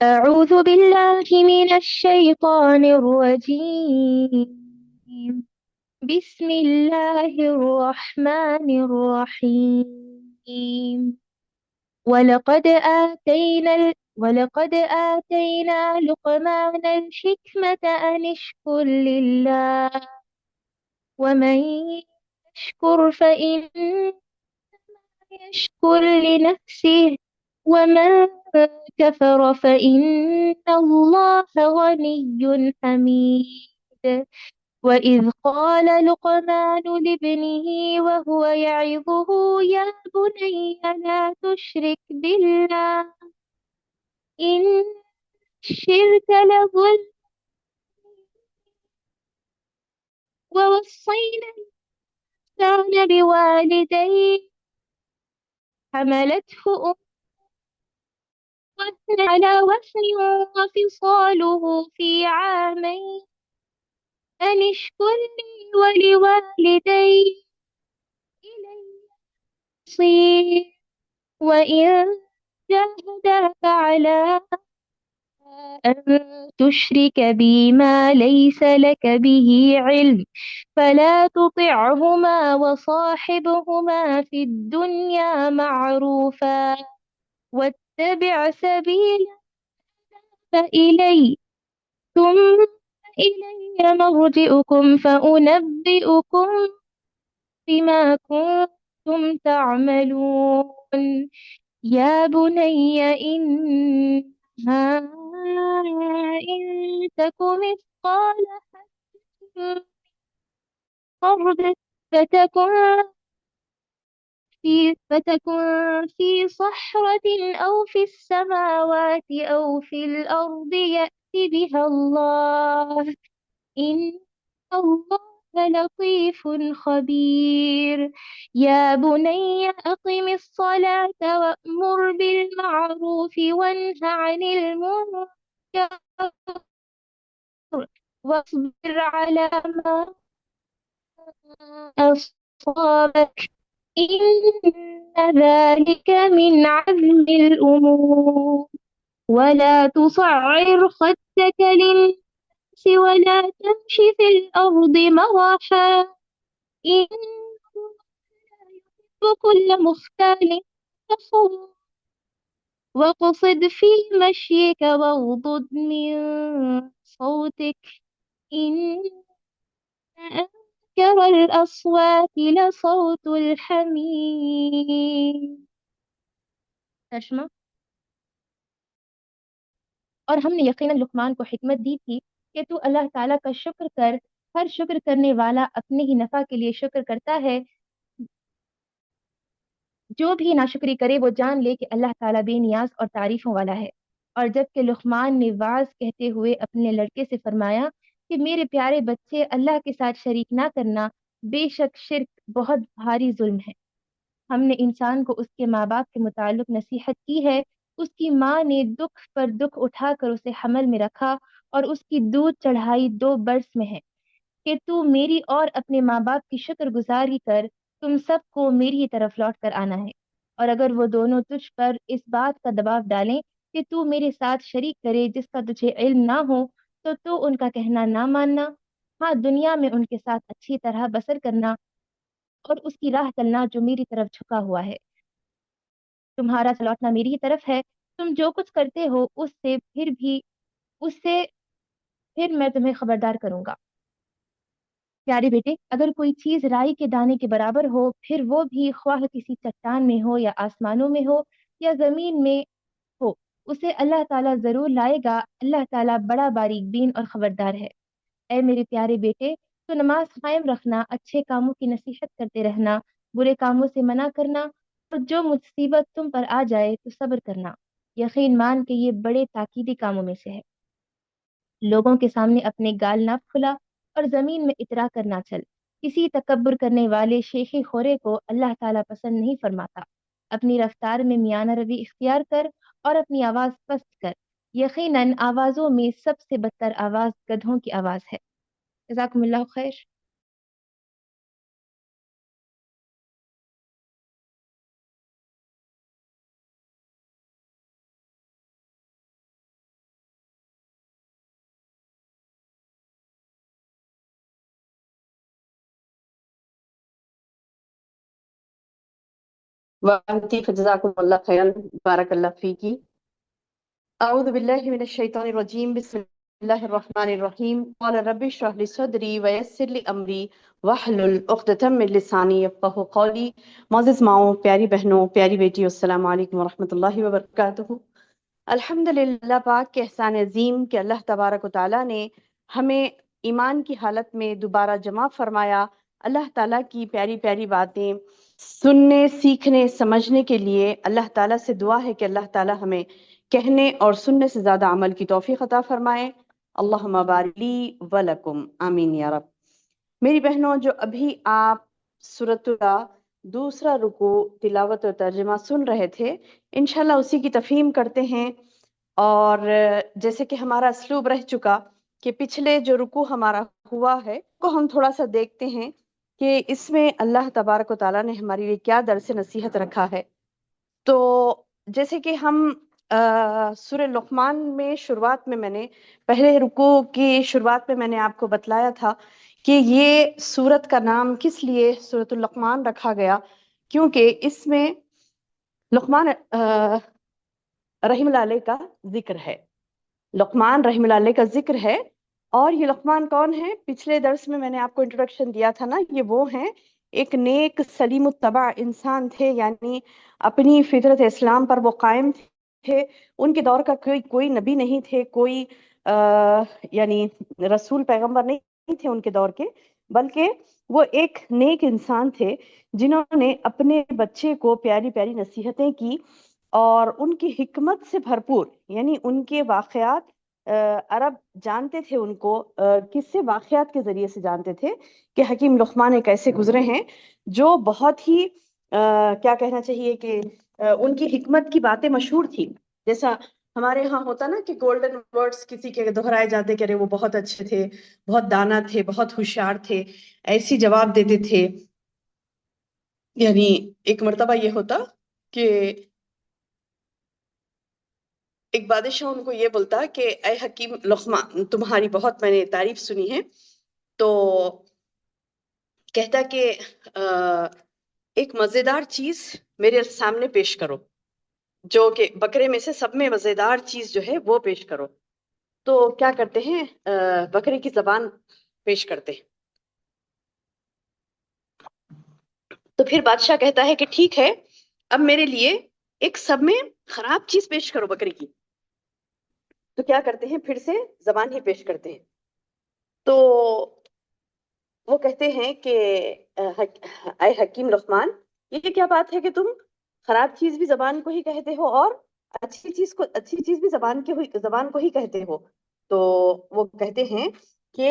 أعوذ بالله من الشيطان الرجيم. بسم الله الرحمن الرحيم. ولقد آتينا لقمان الحكمة أن اشكر لله، ومن يشكر فإنما يشكر لنفسه، ومن كفر فإن الله غني حميد. وإذ قال لقمان لابنه وهو يعظه يا بني لا تشرك بالله إن الشرك لظلم. ووصينا الإنسان بوالديه حملته أمه وهن على وهن وفصاله في عامين أن اشكر لي ولوالدي إلي المصير. وإن جاهداك على أن تشرك بي ما ليس لك به علم فلا تطعهما وصاحبهما في الدنيا معروفا، واتبع سبيل فإلي ثم إلي مرجئكم فأنبئكم بما كنتم تعملون. يا بني إنها إن تك مثقال حبة من خردل فتكن في صحرة أو في السماوات أو في الأرض يأت بها الله، إن الله لطيف خبير. يا بني أقم الصلاة وأمر بالمعروف وانه عن المنكر واصبر على ما أصابك، إن ذلك من عزم الأمور. ولا تصعر خدك للناس ولا تمش في الأرض مرحا، إن يحب كل مختال فخور. واقصد في مشيك واغضض من صوتك، إن أنكر الأصوات لصوت الحمير. ترجمة: اور ہم نے یقیناً لقمان کو حکمت دی تھی کہ تو اللہ تعالیٰ کا شکر کر، ہر شکر کرنے والا اپنے ہی نفع کے لیے شکر کرتا ہے، جو بھی ناشکری کرے وہ جان لے کہ اللہ تعالیٰ بے نیاز اور تعریفوں والا ہے۔ اور جب کہ لقمان نے واعظ کہتے ہوئے اپنے لڑکے سے فرمایا کہ میرے پیارے بچے، اللہ کے ساتھ شریک نہ کرنا، بے شک شرک بہت بھاری ظلم ہے۔ ہم نے انسان کو اس کے ماں باپ کے متعلق نصیحت کی ہے۔ اس کی ماں نے دکھ پر دکھ اٹھا کر اسے حمل میں رکھا اور اس کی دودھ چڑھائی 2 برس میں ہے کہ تو میری اور اپنے ماں باپ کی شکر گزاری کر، تم سب کو میری ہی طرف لوٹ کر آنا ہے۔ اور اگر وہ دونوں تجھ پر اس بات کا دباؤ ڈالیں کہ تو میرے ساتھ شریک کرے جس کا تجھے علم نہ ہو، تو ان کا کہنا نہ ماننا، ہاں دنیا میں ان کے ساتھ اچھی طرح بسر کرنا اور اس کی راہ چلنا جو میری طرف جھکا ہوا ہے۔ تمہارا لوٹنا میری ہی طرف ہے، تم جو کچھ کرتے ہو اس سے پھر میں تمہیں خبردار کروں گا۔ پیارے بیٹے، اگر کوئی چیز رائی کے دانے کے برابر ہو، پھر وہ بھی خواہ کسی چٹان میں ہو یا آسمانوں میں ہو یا زمین میں ہو، اسے اللہ تعالیٰ ضرور لائے گا۔ اللہ تعالیٰ بڑا باریک بین اور خبردار ہے۔ اے میرے پیارے بیٹے، تو نماز قائم رکھنا، اچھے کاموں کی نصیحت کرتے رہنا، برے کاموں سے منع کرنا، اور جو مصیبت تم پر آ جائے تو صبر کرنا۔ یقین مان کہ یہ بڑے تاکیدی کاموں میں سے ہے۔ لوگوں کے سامنے اپنے گال نہ پھلا اور زمین میں اترا کر نہ چل۔ کسی تکبر کرنے والے شیخی خورے کو اللہ تعالیٰ پسند نہیں فرماتا۔ اپنی رفتار میں میانہ روی اختیار کر اور اپنی آواز پست کر۔ یقیناً آوازوں میں سب سے بدتر آواز گدھوں کی آواز ہے۔ جزاکم اللہ خیر۔ وانتی فجزاکم اللہ خیرا، بارک اللہ فیکی۔ اعوذ باللہ من الشیطان الرجیم، بسم اللہ الرحمن الرحیم۔ قال رب اشرح لي صدری ویسر لي امری واحلل عقدۃ من لسانی یفقہوا قولی۔ معزز ماؤں، پیاری بہنوں، پیاری بیٹی، السلام علیکم ورحمۃ اللہ وبرکاتہ۔ الحمدللہ پاک کے احسان عظیم کہ اللہ تبارک و تعالیٰ نے ہمیں ایمان کی حالت میں دوبارہ جمع فرمایا۔ اللہ تعالیٰ کی پیاری پیاری باتیں سننے، سیکھنے، سمجھنے کے لیے اللہ تعالیٰ سے دعا ہے کہ اللہ تعالیٰ ہمیں کہنے اور سننے سے زیادہ عمل کی توفیق عطا فرمائے۔ اللہم بارک لی ولکم، آمین یا رب۔ میری بہنوں، جو ابھی آپ سورۃ اللہ دوسرا رکوع تلاوت و ترجمہ سن رہے تھے، انشاءاللہ اسی کی تفہیم کرتے ہیں۔ اور جیسے کہ ہمارا اسلوب رہ چکا کہ پچھلے جو رکوع ہمارا ہوا ہے کو ہم تھوڑا سا دیکھتے ہیں کہ اس میں اللہ تبارک و تعالیٰ نے ہمارے لیے کیا درس نصیحت رکھا ہے۔ تو جیسے کہ ہم سورہ لقمان میں شروعات میں نے پہلے رکوع کی شروعات میں نے آپ کو بتلایا تھا کہ یہ سورت کا نام کس لیے سورۃ اللقمان رکھا گیا، کیونکہ اس میں لقمان رحم اللہ علیہ کا ذکر ہے، لقمان رحم اللہ علیہ کا ذکر ہے۔ اور یہ لقمان کون ہے؟ پچھلے درس میں نے آپ کو انٹروڈکشن دیا تھا نا، یہ وہ ہیں ایک نیک سلیم الطبع انسان تھے، یعنی اپنی فطرت اسلام پر وہ قائم تھے۔ ان کے دور کا کوئی نبی نہیں تھے، کوئی یعنی رسول پیغمبر نہیں تھے ان کے دور کے، بلکہ وہ ایک نیک انسان تھے جنہوں نے اپنے بچے کو پیاری پیاری نصیحتیں کی، اور ان کی حکمت سے بھرپور، یعنی ان کے واقعات عرب جانتے تھے، ان کو کس سے واقعات کے ذریعے سے جانتے تھے کہ حکیم لقمان ایک ایسے گزرے ہیں جو بہت ہی کیا کہنا چاہیے کہ ان کی حکمت کی باتیں مشہور تھی۔ جیسا ہمارے ہاں ہوتا نا کہ گولڈن ورڈز کسی کے دہرائے جاتے کہ وہ بہت اچھے تھے، بہت دانا تھے، بہت ہوشیار تھے، ایسی جواب دیتے تھے۔ یعنی ایک مرتبہ یہ ہوتا کہ ایک بادشاہ ان کو یہ بولتا کہ اے حکیم لقمان، تمہاری بہت میں نے تعریف سنی ہے، تو کہتا کہ ایک مزیدار چیز میرے سامنے پیش کرو، جو کہ بکرے میں سے سب میں مزیدار چیز جو ہے وہ پیش کرو۔ تو کیا کرتے ہیں؟ بکرے کی زبان پیش کرتے ہیں۔ تو پھر بادشاہ کہتا ہے کہ ٹھیک ہے، اب میرے لیے ایک سب میں خراب چیز پیش کرو بکرے کی۔ تو کیا کرتے ہیں؟ پھر سے زبان ہی پیش کرتے ہیں۔ تو وہ کہتے ہیں کہ اے حکیم لقمان، یہ کیا بات ہے کہ تم خراب چیز بھی زبان کو ہی کہتے ہو اور اچھی چیز بھی زبان کو ہی کہتے ہو؟ تو وہ کہتے ہیں کہ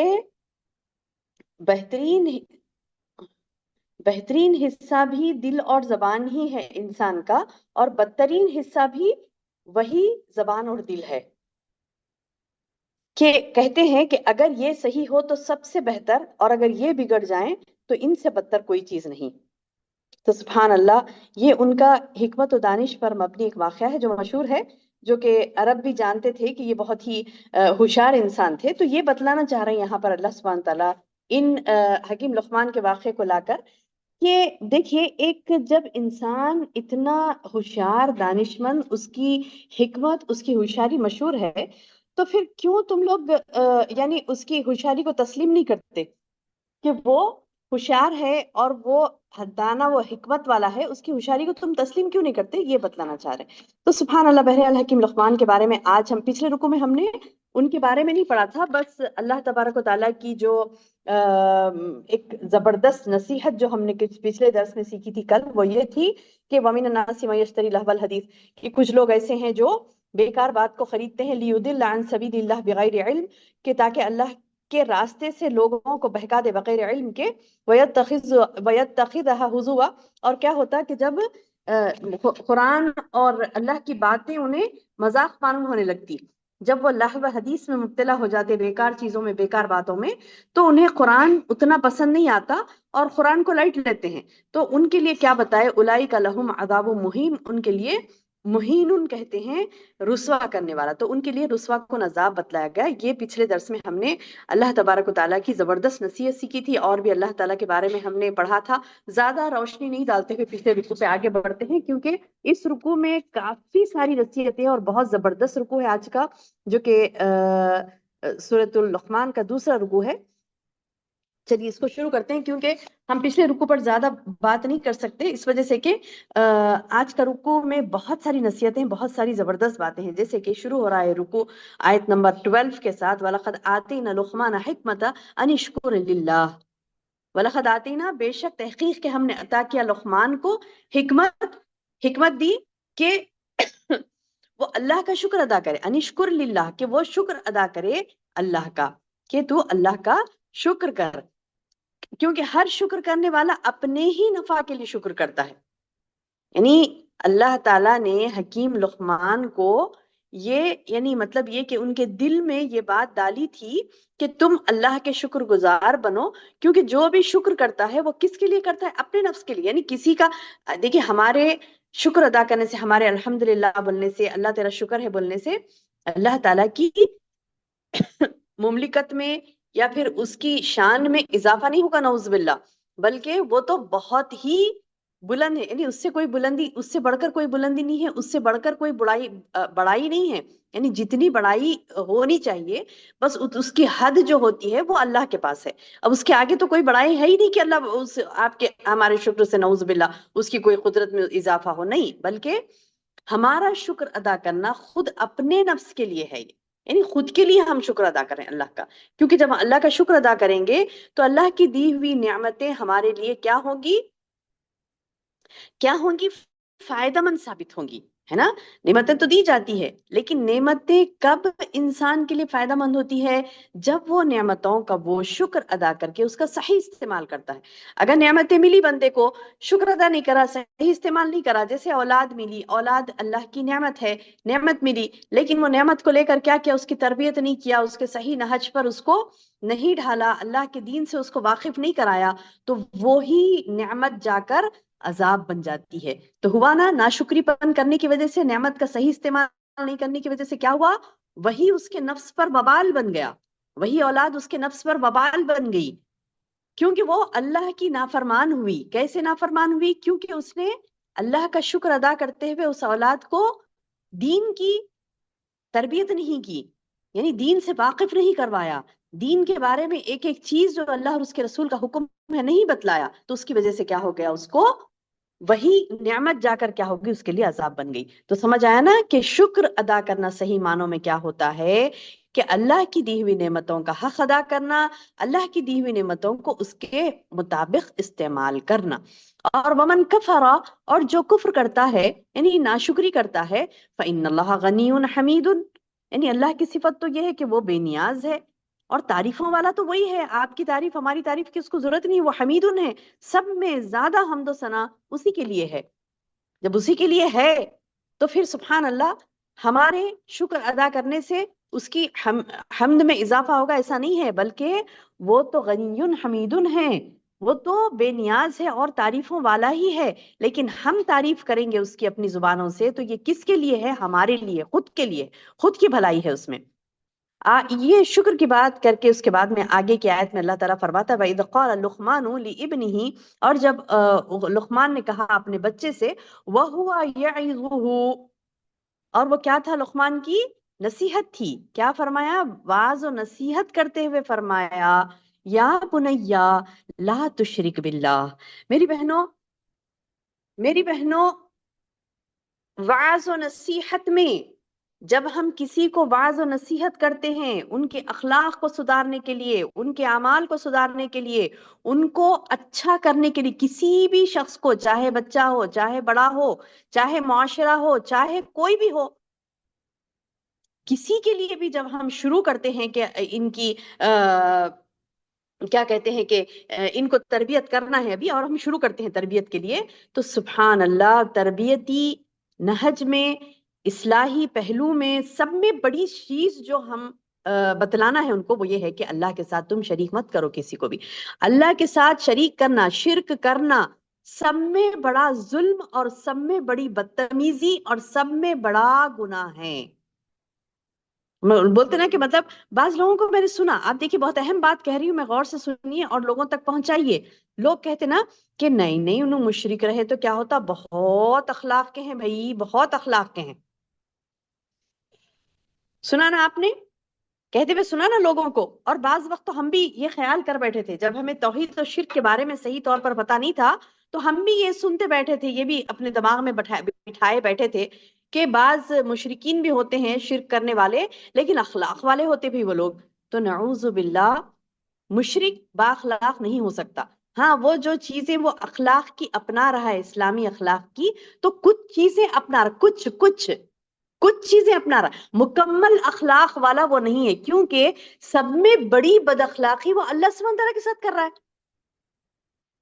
بہترین حصہ بھی دل اور زبان ہی ہے انسان کا، اور بدترین حصہ بھی وہی زبان اور دل ہے۔ کہ کہتے ہیں کہ اگر یہ صحیح ہو تو سب سے بہتر، اور اگر یہ بگڑ جائیں تو ان سے بدتر کوئی چیز نہیں۔ تو سبحان اللہ، یہ ان کا حکمت و دانش پر مبنی ایک واقعہ ہے جو مشہور ہے، جو کہ عرب بھی جانتے تھے کہ یہ بہت ہی ہوشیار انسان تھے۔ تو یہ بتلانا چاہ رہے ہیں یہاں پر اللہ سبحانہ تعالیٰ ان حکیم لقمان کے واقعے کو لا کر کہ دیکھیے، ایک جب انسان اتنا ہوشیار دانش مند، اس کی حکمت، اس کی ہوشیاری مشہور ہے، تو پھر کیوں تم لوگ یعنی اس کی ہوشیاری کو تسلیم نہیں کرتے کہ وہ ہوشیار ہے اور وہ دانا، وہ حکمت والا ہے، اس کی ہوشیاری کو تم تسلیم کیوں نہیں کرتے؟ یہ بتلانا چاہ رہے ہیں۔ تو سبحان اللہ، بہرحال حکیم لقمان کے بارے میں آج ہم پچھلے رکوع میں ہم نے ان کے بارے میں نہیں پڑھا تھا، بس اللہ تبارک و تعالیٰ کی جو ایک زبردست نصیحت جو ہم نے پچھلے درس میں سیکھی تھی کل، وہ یہ تھی کہ وَمِنَ النَّاسِ مَن يَشْتَرِي لَهْوَ الْحَدِيثِ، کہ کچھ لوگ ایسے ہیں جو بیکار بات کو خریدتے ہیں، لِيُضِلَّ عَن سَبِيلِ اللَّهِ بِغَيْرِ علم، کہ تاکہ اللہ کے راستے سے لوگوں کو بہکا دے بغیر علم کے، وَيَتَّخِذَهَا هُزُوًا، اور کیا ہوتا کہ جب قرآن اور اللہ کی باتیں انہیں مذاق معلوم ہونے لگتی، جب وہ لہو حدیث میں مبتلا ہو جاتے، بیکار چیزوں میں، بیکار باتوں میں، تو انہیں قرآن اتنا پسند نہیں آتا اور قرآن کو لائٹ لیتے ہیں۔ تو ان کے لیے کیا بتائے؟ اولئک لہم عذاب مہین، ان کے لیے مہین کہتے ہیں رسوا کرنے والا، تو ان کے لیے رسوا کن عذاب بتلایا گیا۔ یہ پچھلے درس میں ہم نے اللہ تبارک و تعالیٰ کی زبردست نصیحت سیکھی تھی، اور بھی اللہ تعالیٰ کے بارے میں ہم نے پڑھا تھا۔ زیادہ روشنی نہیں ڈالتے ہوئے پچھلے رکوع پہ آگے بڑھتے ہیں، کیونکہ اس رکوع میں کافی ساری نصیحتیں اور بہت زبردست رکوع ہے آج کا، جو کہ سورۃ اللقمان کا دوسرا رکوع ہے۔ چلیے اس کو شروع کرتے ہیں، کیونکہ ہم پچھلے رکوع پر زیادہ بات نہیں کر سکتے، اس وجہ سے کہ آج کا رکوع میں بہت ساری نصیحتیں، بہت ساری زبردست باتیں ہیں۔ جیسے کہ شروع ہو رہا ہے رکوع آیت نمبر 12 کے ساتھ، وَلَقَدْ آتَيْنَا لُقْمَانَ حِکْمَةَ أَنِ اشْکُرْ لِلَّهِ۔ وَلَقَدْ آتَيْنَا، بے شک تحقیق کہ ہم نے عطا کیا لقمان کو حکمت دی کہ وہ اللہ کا شکر ادا کرے، أَنِ اشْکُرْ لِلَّهِ، کہ وہ شکر ادا کرے اللہ کا، کہ تو اللہ کا شکر کر، کیونکہ ہر شکر کرنے والا اپنے ہی نفع کے لیے شکر کرتا ہے۔ یعنی اللہ تعالیٰ نے حکیم لقمان کو یہ، یعنی مطلب یہ کہ ان کے دل میں یہ بات ڈالی تھی کہ تم اللہ کے شکر گزار بنو، کیونکہ جو بھی شکر کرتا ہے وہ کس کے لیے کرتا ہے؟ اپنے نفس کے لیے۔ یعنی کسی کا، دیکھیے ہمارے شکر ادا کرنے سے، ہمارے الحمدللہ بولنے سے، اللہ تیرا شکر ہے بولنے سے اللہ تعالیٰ کی مملکت میں یا پھر اس کی شان میں اضافہ نہیں ہوگا، نعوذ باللہ، بلکہ وہ تو بہت ہی بلند ہے۔ یعنی اس سے کوئی بلندی، اس سے بڑھ کر کوئی بلندی نہیں ہے، اس سے بڑھ کر کوئی بڑائی نہیں ہے۔ یعنی جتنی بڑائی ہونی چاہیے، بس اس کی حد جو ہوتی ہے وہ اللہ کے پاس ہے۔ اب اس کے آگے تو کوئی بڑائی ہے ہی نہیں کہ اللہ اس آپ کے ہمارے شکر سے نعوذ باللہ اس کی کوئی قدرت میں اضافہ ہو، نہیں، بلکہ ہمارا شکر ادا کرنا خود اپنے نفس کے لیے ہے یہ، یعنی خود کے لیے ہم شکر ادا کریں اللہ کا، کیونکہ جب اللہ کا شکر ادا کریں گے تو اللہ کی دی ہوئی نعمتیں ہمارے لیے کیا ہوں گی؟ فائدہ مند ثابت ہوں گی، ہے نا؟ نعمتیں تو دی جاتی ہے، لیکن نعمتیں کب انسان کے لیے فائدہ مند ہوتی ہے؟ جب وہ نعمتوں کا وہ شکر ادا کر کے اس کا صحیح استعمال کرتا ہے۔ اگر نعمتیں ملی بندے کو، شکر ادا نہیں کرا، صحیح استعمال نہیں کرا، جیسے اولاد ملی، اولاد اللہ کی نعمت ہے، نعمت ملی، لیکن وہ نعمت کو لے کر کیا اس کی تربیت نہیں کیا، اس کے صحیح نہج پر اس کو نہیں ڈھالا، اللہ کے دین سے اس کو واقف نہیں کرایا، تو وہی نعمت جا کر عذاب بن جاتی ہے۔ تو ہوا نا، ناشکری پن کرنے کی وجہ سے، نعمت کا صحیح استعمال نہیں کرنے کی وجہ سے کیا ہوا؟ وہی اس کے نفس پر وبال بن گیا، وہی اولاد اس کے نفس پر وبال بن گئی، کیونکہ وہ اللہ کی نافرمان ہوئی۔ کیسے نافرمان ہوئی؟ کیونکہ اس نے اللہ کا شکر ادا کرتے ہوئے اس اولاد کو دین کی تربیت نہیں کی، یعنی دین سے واقف نہیں کروایا، دین کے بارے میں ایک ایک چیز جو اللہ اور اس کے رسول کا حکم ہے نہیں بتلایا، تو اس کی وجہ سے کیا ہو گیا؟ اس کو وہی نعمت جا کر کیا ہوگی؟ اس کے لیے عذاب بن گئی۔ تو سمجھ آیا نا کہ شکر ادا کرنا صحیح معنوں میں کیا ہوتا ہے؟ کہ اللہ کی دی ہوئی نعمتوں کا حق ادا کرنا، اللہ کی دی ہوئی نعمتوں کو اس کے مطابق استعمال کرنا۔ اور ومن کفر، اور جو کفر کرتا ہے یعنی ناشکری کرتا ہے، فإن اللہ غنی حمید، یعنی اللہ کی صفت تو یہ ہے کہ وہ بے نیاز ہے اور تعریفوں والا تو وہی ہے۔ آپ کی تعریف، ہماری تعریف کی اس کو ضرورت نہیں، وہ حمیدن ہے، سب میں زیادہ حمد و ثنا اسی کے لیے ہے۔ جب اسی کے لیے ہے تو پھر سبحان اللہ، ہمارے شکر ادا کرنے سے اس کی حمد میں اضافہ ہوگا ایسا نہیں ہے، بلکہ وہ تو غنی حمید ہے، وہ تو بے نیاز ہے اور تعریفوں والا ہی ہے، لیکن ہم تعریف کریں گے اس کی اپنی زبانوں سے، تو یہ کس کے لیے ہے؟ ہمارے لیے، خود کے لیے، خود کی بھلائی ہے اس میں۔ یہ شکر کی بات کر کے اس کے بعد میں آگے کی آیت میں اللہ تعالیٰ فرماتا ہے وَإِذْ قَالَ لُقْمَانُ لِابْنِهِ، اور جب لقمان نے کہا اپنے بچے سے، وَهُوَ يَعِظُهُ، اور وہ کیا تھا؟ لقمان کی نصیحت تھی۔ کیا فرمایا؟ واعظ و نصیحت کرتے ہوئے فرمایا، یا بنیا لا تشرک باللہ، میری بہنوں، واعظ و نصیحت میں جب ہم کسی کو واعظ و نصیحت کرتے ہیں، ان کے اخلاق کو سدھارنے کے لیے، ان کے اعمال کو سدھارنے کے لیے، ان کو اچھا کرنے کے لیے، کسی بھی شخص کو، چاہے بچہ ہو، چاہے بڑا ہو، چاہے معاشرہ ہو، چاہے کوئی بھی ہو، کسی کے لیے بھی جب ہم شروع کرتے ہیں کہ ان کی کیا کہتے ہیں کہ ان کو تربیت کرنا ہے ابھی، اور ہم شروع کرتے ہیں تربیت کے لیے، تو سبحان اللہ، تربیتی نہج میں، اصلاحی پہلو میں، سب میں بڑی چیز جو ہم بتلانا ہے ان کو، وہ یہ ہے کہ اللہ کے ساتھ تم شریک مت کرو کسی کو بھی۔ اللہ کے ساتھ شریک کرنا، شرک کرنا، سب میں بڑا ظلم اور سب میں بڑی بدتمیزی اور سب میں بڑا گناہ ہے. بولتے نا کہ مطلب بعض لوگوں کو میں نے سنا، آپ دیکھیے بہت اہم بات کہہ رہی ہوں میں، غور سے سنیے اور لوگوں تک پہنچائیے. لوگ کہتے نا کہ نہیں نہیں انہوں مشرک رہے تو کیا ہوتا، بہت اخلاق کے ہیں بھائی، بہت اخلاق کے ہیں. سنا نا آپ نے، کہتے ہوئے سنا نا لوگوں کو. اور بعض وقت تو ہم بھی یہ خیال کر بیٹھے تھے، جب ہمیں توحید و شرک کے بارے میں صحیح طور پر پتا نہیں تھا تو ہم بھی یہ سنتے بیٹھے تھے، یہ بھی اپنے دماغ میں بٹھائے بیٹھے تھے کہ بعض مشرکین بھی ہوتے ہیں شرک کرنے والے، لیکن اخلاق والے ہوتے بھی وہ لوگ. تو نعوذ باللہ، مشرک با اخلاق نہیں ہو سکتا. ہاں وہ جو چیزیں وہ اخلاق کی اپنا رہا ہے، اسلامی اخلاق کی، تو کچھ چیزیں اپنا رہا، کچھ چیزیں اپنا رہا، مکمل اخلاق والا وہ نہیں ہے، کیونکہ سب میں بڑی بد اخلاقی وہ اللہ سبحانہ تعالیٰ کے ساتھ کر رہا ہے.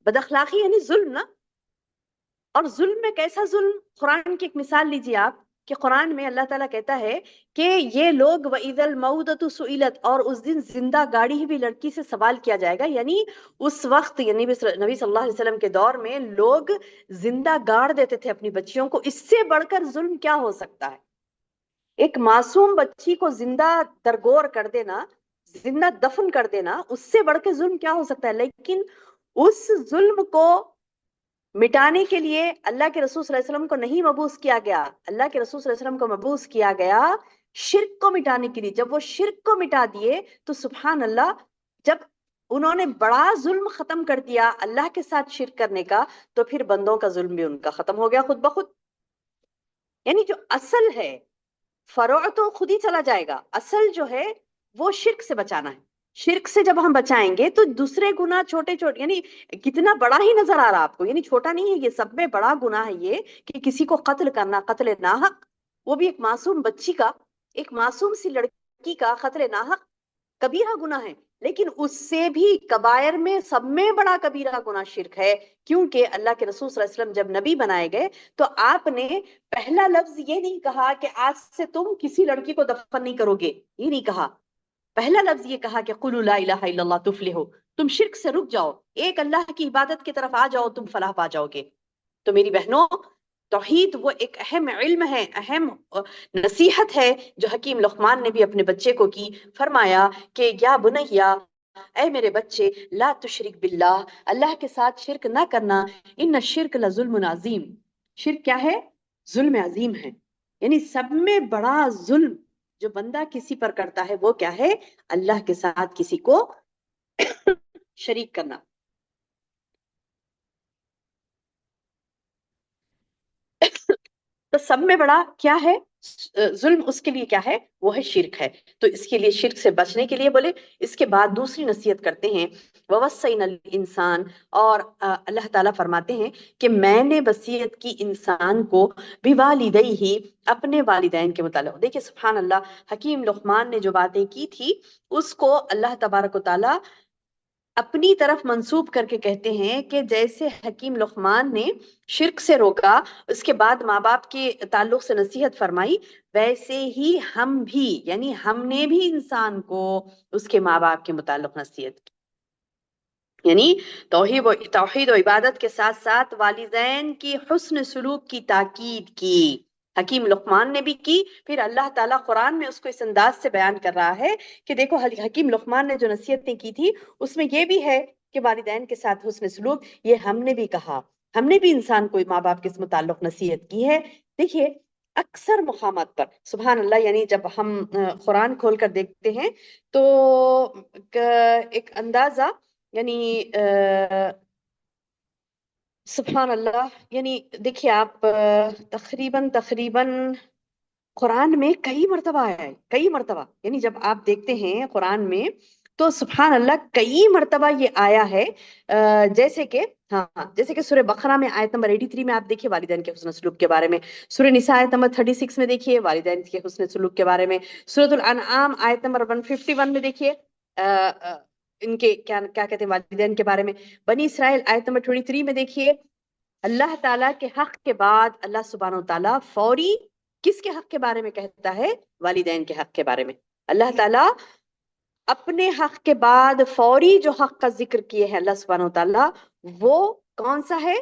بد اخلاقی یعنی ظلم نا. اور ظلم میں کیسا ظلم، قرآن کی ایک مثال لیجیے آپ، کہ قرآن میں اللہ تعالیٰ کہتا ہے کہ یہ لوگ وَإِذَا الْمَوْءُودَةُ سُئِلَتْ، اور اس دن زندہ گاڑی ہوئی لڑکی سے سوال کیا جائے گا. یعنی اس وقت، یعنی نبی صلی اللہ علیہ وسلم کے دور میں لوگ زندہ گاڑ دیتے تھے اپنی بچیوں کو. اس سے بڑھ کر ظلم کیا ہو سکتا ہے؟ ایک معصوم بچی کو زندہ درگور کر دینا، زندہ دفن کر دینا، اس سے بڑھ کے ظلم کیا ہو سکتا ہے؟ لیکن اس ظلم کو مٹانے کے لیے اللہ کے رسول صلی اللہ علیہ وسلم کو نہیں مبعوث کیا گیا. اللہ کے رسول صلی اللہ علیہ وسلم کو مبعوث کیا گیا شرک کو مٹانے کے لیے. جب وہ شرک کو مٹا دیے تو سبحان اللہ، جب انہوں نے بڑا ظلم ختم کر دیا اللہ کے ساتھ شرک کرنے کا، تو پھر بندوں کا ظلم بھی ان کا ختم ہو گیا خود بخود. یعنی جو اصل ہے، فروع تو خود ہی چلا جائے گا، اصل جو ہے وہ شرک سے بچانا ہے. شرک سے جب ہم بچائیں گے تو دوسرے گناہ چھوٹے چھوٹے، یعنی کتنا بڑا ہی نظر آ رہا آپ کو، یعنی چھوٹا نہیں ہے یہ، سب میں بڑا گناہ ہے یہ کہ کسی کو قتل کرنا، قتل ناحق، وہ بھی ایک معصوم بچی کا، ایک معصوم سی لڑکی کا قتل ناحق کبیرہ گناہ ہے. لیکن اس سے بھی کبائر میں سب میں بڑا کبیرہ گناہ شرک ہے. کیونکہ اللہ کے رسول صلی اللہ علیہ وسلم جب نبی بنائے گئے تو آپ نے پہلا لفظ یہ نہیں کہا کہ آج سے تم کسی لڑکی کو دفن نہیں کرو گے، یہ نہیں کہا. پہلا لفظ یہ کہا کہ قُلُوا لَا إِلَٰهَ إِلَّا اللَّهُ تُفْلِحُوا، تم شرک سے رک جاؤ، ایک اللہ کی عبادت کی طرف آ جاؤ، تم فلاح پا جاؤ گے. تو میری بہنوں، توحید وہ ایک اہم علم ہے، اہم نصیحت ہے جو حکیم لقمان نے بھی اپنے بچے کو کی. فرمایا کہ یا بنیا، اے میرے بچے، لا تشرک باللہ، اللہ کے ساتھ شرک نہ کرنا، ان الشرک لظلم عظیم، شرک کیا ہے؟ ظلم عظیم ہے. یعنی سب میں بڑا ظلم جو بندہ کسی پر کرتا ہے وہ کیا ہے؟ اللہ کے ساتھ کسی کو شریک کرنا. تو سب میں بڑا کیا ہے ظلم؟ اس کے لیے کیا ہے؟ وہ ہے شرک ہے. تو اس کے لیے شرک سے بچنے کے لیے بولے، اس کے بعد دوسری نصیحت کرتے ہیں وَوَصَّيْنَا الْإِنسَانَ، اور اللہ تعالیٰ فرماتے ہیں کہ میں نے وصیت کی انسان کو بِوَالِدَيْهِ، اپنے والدین کے متعلق. دیکھیں سبحان اللہ، حکیم لقمان نے جو باتیں کی تھی اس کو اللہ تبارک و تعالیٰ اپنی طرف منسوب کر کے کہتے ہیں کہ جیسے حکیم لقمان نے شرک سے روکا، اس کے بعد ماں باپ کے تعلق سے نصیحت فرمائی، ویسے ہی ہم بھی، یعنی ہم نے بھی انسان کو اس کے ماں باپ کے متعلق نصیحت کی. یعنی توحید و عبادت کے ساتھ ساتھ والدین کی حسن سلوک کی تاکید کی حکیم لقمان نے بھی کی. پھر اللہ تعالیٰ قرآن میں اس کو اس انداز سے بیان کر رہا ہے کہ دیکھو حکیم لقمان نے جو نصیحتیں کی تھی اس میں یہ بھی ہے کہ والدین کے ساتھ حسن سلوک، یہ ہم نے بھی کہا، ہم نے بھی انسان کو ماں باپ کے متعلق نصیحت کی ہے. دیکھیے اکثر مقامات پر سبحان اللہ، یعنی جب ہم قرآن کھول کر دیکھتے ہیں تو ایک اندازہ، یعنی سبحان اللہ، یعنی دیکھیے آپ تقریباً قرآن میں کئی مرتبہ آیا ہے، کئی مرتبہ، یعنی جب آپ دیکھتے ہیں قرآن میں تو سبحان اللہ کئی مرتبہ یہ آیا ہے. جیسے کہ جیسے کہ سورہ بقرہ میں آیت نمبر 83 میں آپ دیکھیے والدین کے حسن سلوک کے بارے میں، سورہ نساء آیت نمبر 36 میں دیکھیے والدین کے حسن سلوک کے بارے میں، سورۃ الانعام آیت نمبر 151 میں دیکھیے ان کے کیا کہتے ہیں والدین کے بارے میں، بنی اسرائیل آیت نمبر 23 میں دیکھیے اللہ تعالیٰ کے حق کے بعد اللہ سبحانہ و تعالیٰ فوری کس کے حق کے بارے میں کہتا ہے؟ والدین کے حق کے بارے میں. اللہ تعالیٰ اپنے حق کے بعد فوری جو حق کا ذکر کیے ہیں اللہ سبحانہ و تعالیٰ، وہ کون سا ہے؟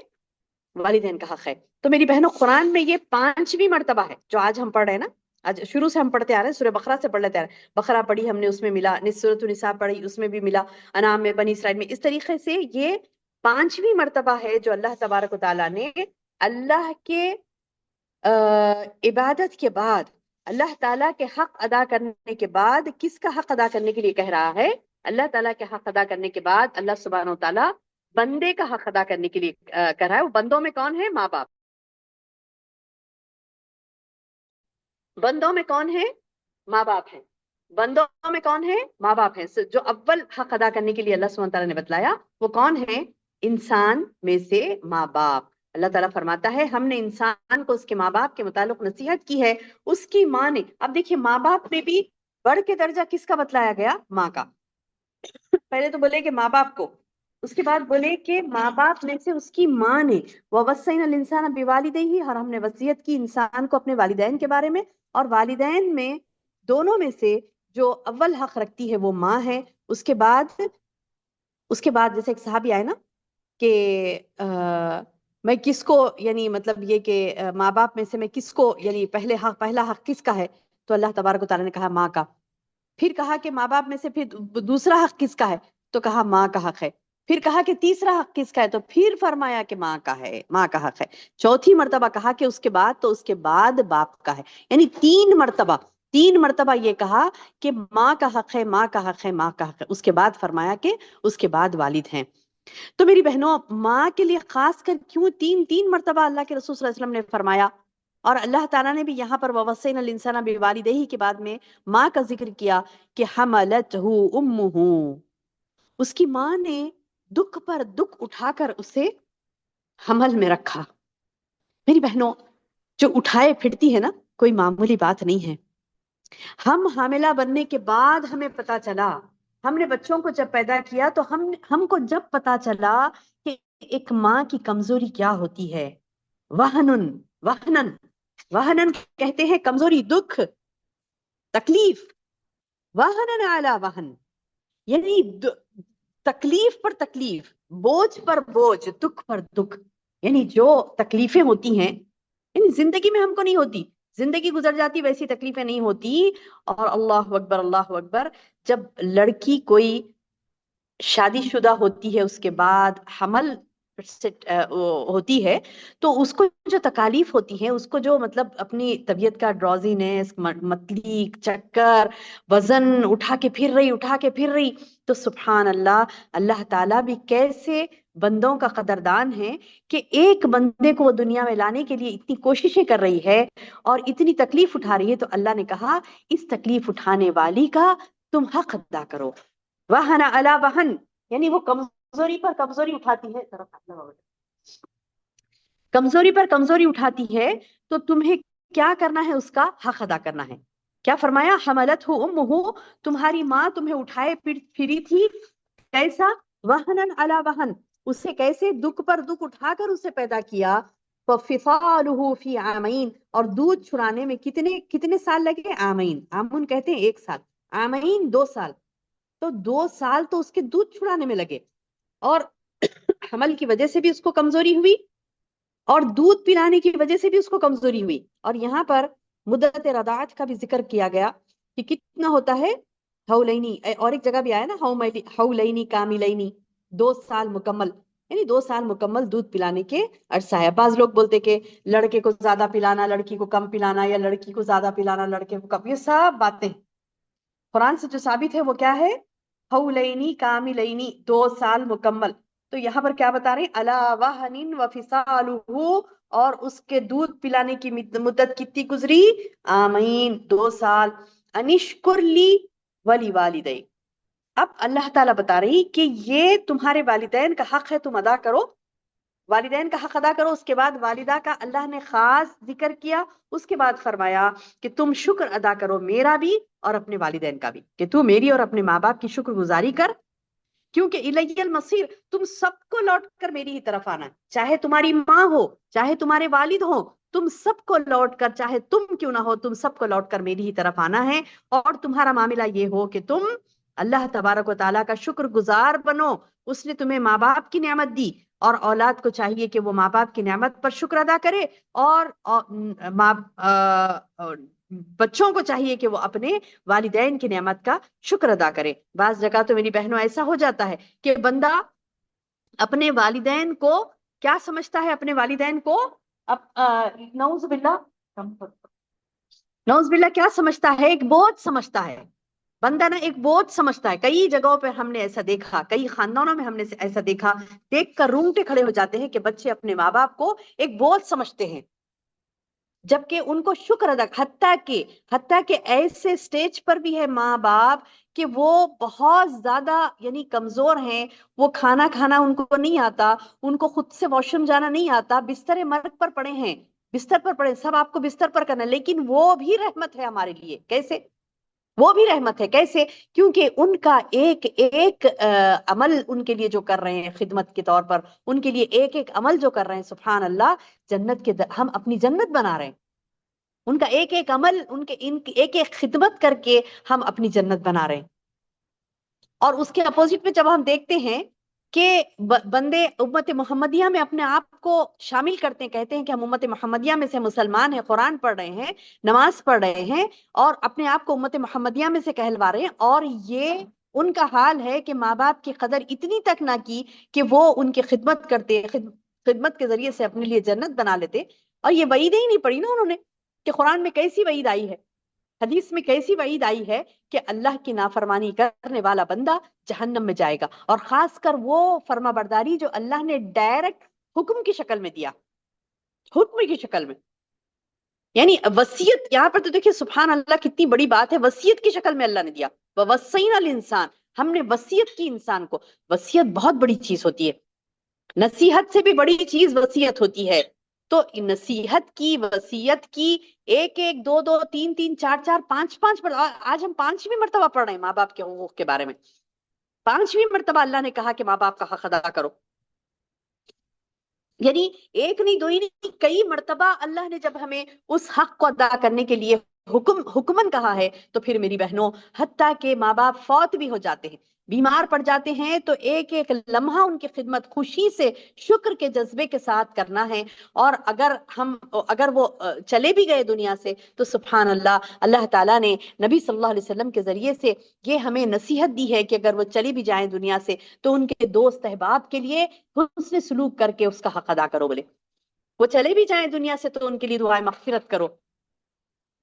والدین کا حق ہے. تو میری بہنوں قرآن میں یہ 5ویں مرتبہ ہے جو آج ہم پڑھ رہے ہیں نا. آج شروع سے ہم پڑھتے آ رہے ہیں, سورہ بقرہ سے پڑھ لیتے آ رہے ہیں. بقرہ پڑھی ہم نے, اس میں ملا. سورۃ النساء پڑھی, اس میں بھی ملا. انعام میں, بنی اسرائیل میں. اس طریقے سے یہ 5ویں مرتبہ ہے جو اللہ تبارک و تعالیٰ نے اللہ کے عبادت کے بعد, اللہ تعالیٰ کے حق ادا کرنے کے بعد, کس کا حق ادا کرنے کے لیے کہہ رہا ہے؟ اللہ تعالیٰ کے حق ادا کرنے کے بعد اللہ سبحانہ و تعالیٰ بندے کا حق ادا کرنے کے لیے کہہ رہا ہے. وہ بندوں میں کون ہے؟ ماں باپ. بندوں میں کون ہے؟ ماں باپ ہیں. بندوں میں کون ہے؟ ماں باپ ہیں. جو اول حق ادا کرنے کے لیے اللہ سبحانہ تعالیٰ نے بتلایا وہ کون ہے؟ انسان میں سے ماں باپ. اللہ تعالیٰ فرماتا ہے ہم نے انسان کو اس کے ماں باپ کے متعلق نصیحت کی ہے. اس کی ماں نے, اب دیکھیے ماں باپ میں بھی بڑھ کے درجہ کس کا بتلایا گیا؟ ماں کا. پہلے تو بولے کہ ماں باپ کو, اس کے بعد بولے کہ ماں باپ میں سے اس کی ماں نے. وَوَصَّيْنَا الْإِنسَانَ بِوَالِدَيْهِ, اور ہم نے وصیت کی انسان کو اپنے والدین کے بارے میں. اور والدین میں دونوں میں سے جو اول حق رکھتی ہے وہ ماں ہے. اس کے بعد جیسے ایک صحابی آئے نا کہ میں کس کو, یعنی مطلب یہ کہ ماں باپ میں سے میں کس کو, یعنی پہلا حق کس کا ہے؟ تو اللہ تبارک و تعالیٰ نے کہا ماں کا. پھر کہا کہ ماں باپ میں سے پھر دوسرا حق کس کا ہے؟ تو کہا ماں کا حق ہے. پھر کہا کہ تیسرا حق کس کا ہے؟ تو پھر فرمایا کہ ماں کا ہے, ماں کا حق ہے. چوتھی مرتبہ کہا کہ اس کے بعد باپ کا ہے. یعنی 3 مرتبہ یہ کہا کہ ماں کا حق ہے, ماں کا حق ہے, ماں کا حق ہے. اس کے بعد فرمایا کہ اس کے بعد والد ہیں. تو میری بہنوں, ماں کے لیے خاص کر کیوں 3 مرتبہ اللہ کے رسول صلی اللہ علیہ وسلم نے فرمایا؟ اور اللہ تعالیٰ نے بھی یہاں پر وَوَصَّيْنَا الْإِنسَانَ بِوَالِدَيْهِ کے بعد میں ماں کا ذکر کیا کہ حَمَلَتْهُ أُمُّهُ, اس کی ماں نے دکھ پر دکھ اٹھا کر اسے حمل میں رکھا. میری بہنوں, جو اٹھائے پھرتی ہے نا, کوئی معمولی بات نہیں ہے. ہم حاملہ بننے کے بعد ہمیں پتا چلا, ہم نے بچوں کو جب پیدا کیا تو ہم کو جب پتا چلا کہ ایک ماں کی کمزوری کیا ہوتی ہے. وہنن کہتے ہیں کمزوری, دکھ, تکلیف. وہنن علی وہن, یعنی تکلیف پر تکلیف, بوجھ پر بوجھ, دکھ پر دکھ. یعنی جو تکلیفیں ہوتی ہیں, یعنی زندگی میں ہم کو نہیں ہوتی, زندگی گزر جاتی, ویسی تکلیفیں نہیں ہوتی. اور اللہ اکبر, اللہ اکبر, جب لڑکی کوئی شادی شدہ ہوتی ہے, اس کے بعد حمل ہوتی ہے, تو اس کو جو تکالیف ہوتی ہیں, اس کو جو مطلب اپنی طبیعت کا ڈراؤزینس, متلی, چکر, وزن اٹھا کے پھر رہی, تو سبحان اللہ, اللہ تعالیٰ بھی کیسے بندوں کا قدردان ہے کہ ایک بندے کو وہ دنیا میں لانے کے لیے اتنی کوششیں کر رہی ہے اور اتنی تکلیف اٹھا رہی ہے. تو اللہ نے کہا اس تکلیف اٹھانے والی کا تم حق ادا کرو. وہن علی وہن, یعنی وہ کمزوری پر کمزوری اٹھاتی ہے, کمزوری پر کمزوری اٹھاتی ہے, تو تمہیں کیا کرنا ہے؟ اس کا حق ادا کرنا ہے. کیا فرمایا؟ حملتہ امہ, تمہاری ماں تمہیں اٹھائے پھری تھی. کیسا؟ وہنن علی وہن, اسے کیسے؟ دکھ پر دکھ اٹھا کر اسے پیدا کیا. فَفِصَالُهُ فِي عَامَيْن, اور دودھ چھڑانے میں کتنے سال لگے؟ عامین, عامون کہتے ہیں 1 سال, عامین 2 سال. تو 2 سال تو اس کے دودھ چھڑانے میں لگے, اور حمل کی وجہ سے بھی اس کو کمزوری ہوئی, اور دودھ پلانے کی وجہ سے بھی اس کو کمزوری ہوئی. اور یہاں پر مدت رضاعت کا بھی ذکر کیا گیا کہ کتنا ہوتا ہے, حولینی, اور ایک جگہ بھی آیا نا حولینی کاملینی, 2 سال مکمل, یعنی 2 سال مکمل دودھ پلانے کے عرصہ ہے. بعض لوگ بولتے کہ لڑکے کو زیادہ پلانا, لڑکی کو کم پلانا, یا لڑکی کو زیادہ پلانا, لڑکے کو کم, یہ سب باتیں قرآن سے جو ثابت ہے وہ کیا ہے؟ حولینی کاملینی, 2 سال مکمل. تو یہاں پر کیا بتا رہے ہیں؟ الا وہن وفصالہ, اور اس کے دودھ پلانے کی مدت کتنی گزری؟ آمین, 2 سال. انشکر لی ولی والدی, اب اللہ تعالیٰ بتا رہی کہ یہ تمہارے والدین کا حق ہے, تم ادا کرو, والدین کا حق ادا کرو. اس کے بعد والدہ کا اللہ نے خاص ذکر کیا. اس کے بعد فرمایا کہ تم شکر ادا کرو میرا بھی اور اپنے والدین کا بھی, کہ تو میری اور اپنے ماں باپ کی شکر گزاری کر, کیونکہ الی المصیر, تم سب کو لوٹ کر میری ہی طرف آنا ہے. چاہے تمہاری ماں ہو, چاہے تمہارے والد ہو, تم سب کو لوٹ کر, چاہے تم کیوں نہ ہو, تم سب کو لوٹ کر میری ہی طرف آنا ہے. اور تمہارا معاملہ یہ ہو کہ تم اللہ تبارک و تعالیٰ کا شکر گزار بنو. اس نے تمہیں ماں باپ کی نعمت دی, اور اولاد کو چاہیے کہ وہ ماں باپ کی نعمت پر شکر ادا کرے، اور بچوں کو چاہیے کہ وہ اپنے والدین کی نعمت کا شکر ادا کرے۔ بعض جگہ تو میری بہنوں ایسا ہو جاتا ہے کہ بندہ اپنے والدین کو کیا سمجھتا ہے، اپنے والدین کو نعوذ باللہ، نعوذ باللہ کیا سمجھتا ہے، ایک بوجھ سمجھتا ہے بندہ، نا ایک بوجھ سمجھتا ہے۔ کئی جگہوں پہ ہم نے ایسا دیکھا، کئی خاندانوں میں ہم نے ایسا دیکھا، دیکھ کر رونگٹے کھڑے ہو جاتے ہیں کہ بچے اپنے ماں باپ کو ایک بوجھ سمجھتے ہیں، جبکہ ان کو شکر ادا، حتیٰ کہ ایسے سٹیج پر بھی ہے ماں باپ کہ وہ بہت زیادہ یعنی کمزور ہیں، وہ کھانا کھانا ان کو نہیں آتا، ان کو خود سے واش روم جانا نہیں آتا، بستر مرگ پر پڑے ہیں، بستر پر پڑے، سب آپ کو بستر پر کرنا ہے، لیکن وہ بھی رحمت ہے ہمارے لیے۔ کیسے؟ وہ بھی رحمت ہے، کیسے؟ کیونکہ ان کا ایک ایک عمل ان کے لیے جو کر رہے ہیں خدمت کے طور پر، ان کے لیے ایک ایک عمل جو کر رہے ہیں، سبحان اللہ، جنت کے ہم اپنی جنت بنا رہے ہیں، ان کا ایک ایک عمل، ان کے ایک ایک خدمت کر کے ہم اپنی جنت بنا رہے ہیں۔ اور اس کے اپوزٹ میں جب ہم دیکھتے ہیں کہ بندے امت محمدیہ میں اپنے آپ کو شامل کرتے ہیں، کہتے ہیں کہ ہم امت محمدیہ میں سے مسلمان ہیں، قرآن پڑھ رہے ہیں، نماز پڑھ رہے ہیں، اور اپنے آپ کو امت محمدیہ میں سے کہلوا رہے ہیں، اور یہ ان کا حال ہے کہ ماں باپ کی قدر اتنی تک نہ کی کہ وہ ان کی خدمت کرتے، خدمت کے ذریعے سے اپنے لیے جنت بنا لیتے۔ اور یہ وعیدیں ہی نہیں پڑھی نا انہوں نے، کہ قرآن میں کیسی وعید آئی ہے، حدیث میں کیسی وعید آئی ہے کہ اللہ کی نافرمانی کرنے والا بندہ جہنم میں جائے گا، اور خاص کر وہ فرما برداری جو اللہ نے ڈائریکٹ حکم کی شکل میں دیا، حکم کی شکل میں، یعنی وصیت، یہاں پر تو دیکھیں سبحان اللہ کتنی بڑی بات ہے، وصیت کی شکل میں اللہ نے دیا، وَوَصَّيْنَا الْإِنسَانَ، ہم نے وصیت کی انسان کو۔ وصیت بہت بڑی چیز ہوتی ہے، نصیحت سے بھی بڑی چیز وصیت ہوتی ہے۔ تو نصیحت کی، وصیت کی، ایک ایک، دو دو، تین تین، چار چار، پانچ پانچ، آج ہم 5ویں مرتبہ پڑھ رہے ہیں ماں باپ کے حقوق کے بارے میں، 5ویں مرتبہ اللہ نے کہا کہ ماں باپ کا حق ادا کرو، یعنی ایک نہیں، دو ہی نہیں، کئی مرتبہ اللہ نے جب ہمیں اس حق کو ادا کرنے کے لیے حکمن کہا ہے، تو پھر میری بہنوں حتیٰ کہ ماں باپ فوت بھی ہو جاتے ہیں، بیمار پڑ جاتے ہیں، تو ایک ایک لمحہ ان کی خدمت خوشی سے، شکر کے جذبے کے ساتھ کرنا ہے۔ اور اگر وہ چلے بھی گئے دنیا سے، تو سبحان اللہ، اللہ تعالیٰ نے نبی صلی اللہ علیہ وسلم کے ذریعے سے یہ ہمیں نصیحت دی ہے کہ اگر وہ چلی بھی جائیں دنیا سے، تو ان کے دوست احباب کے لیے حسن سلوک کر کے اس کا حق ادا کرو۔ بولے وہ چلے بھی جائیں دنیا سے تو ان کے لیے دعائے مغفرت کرو،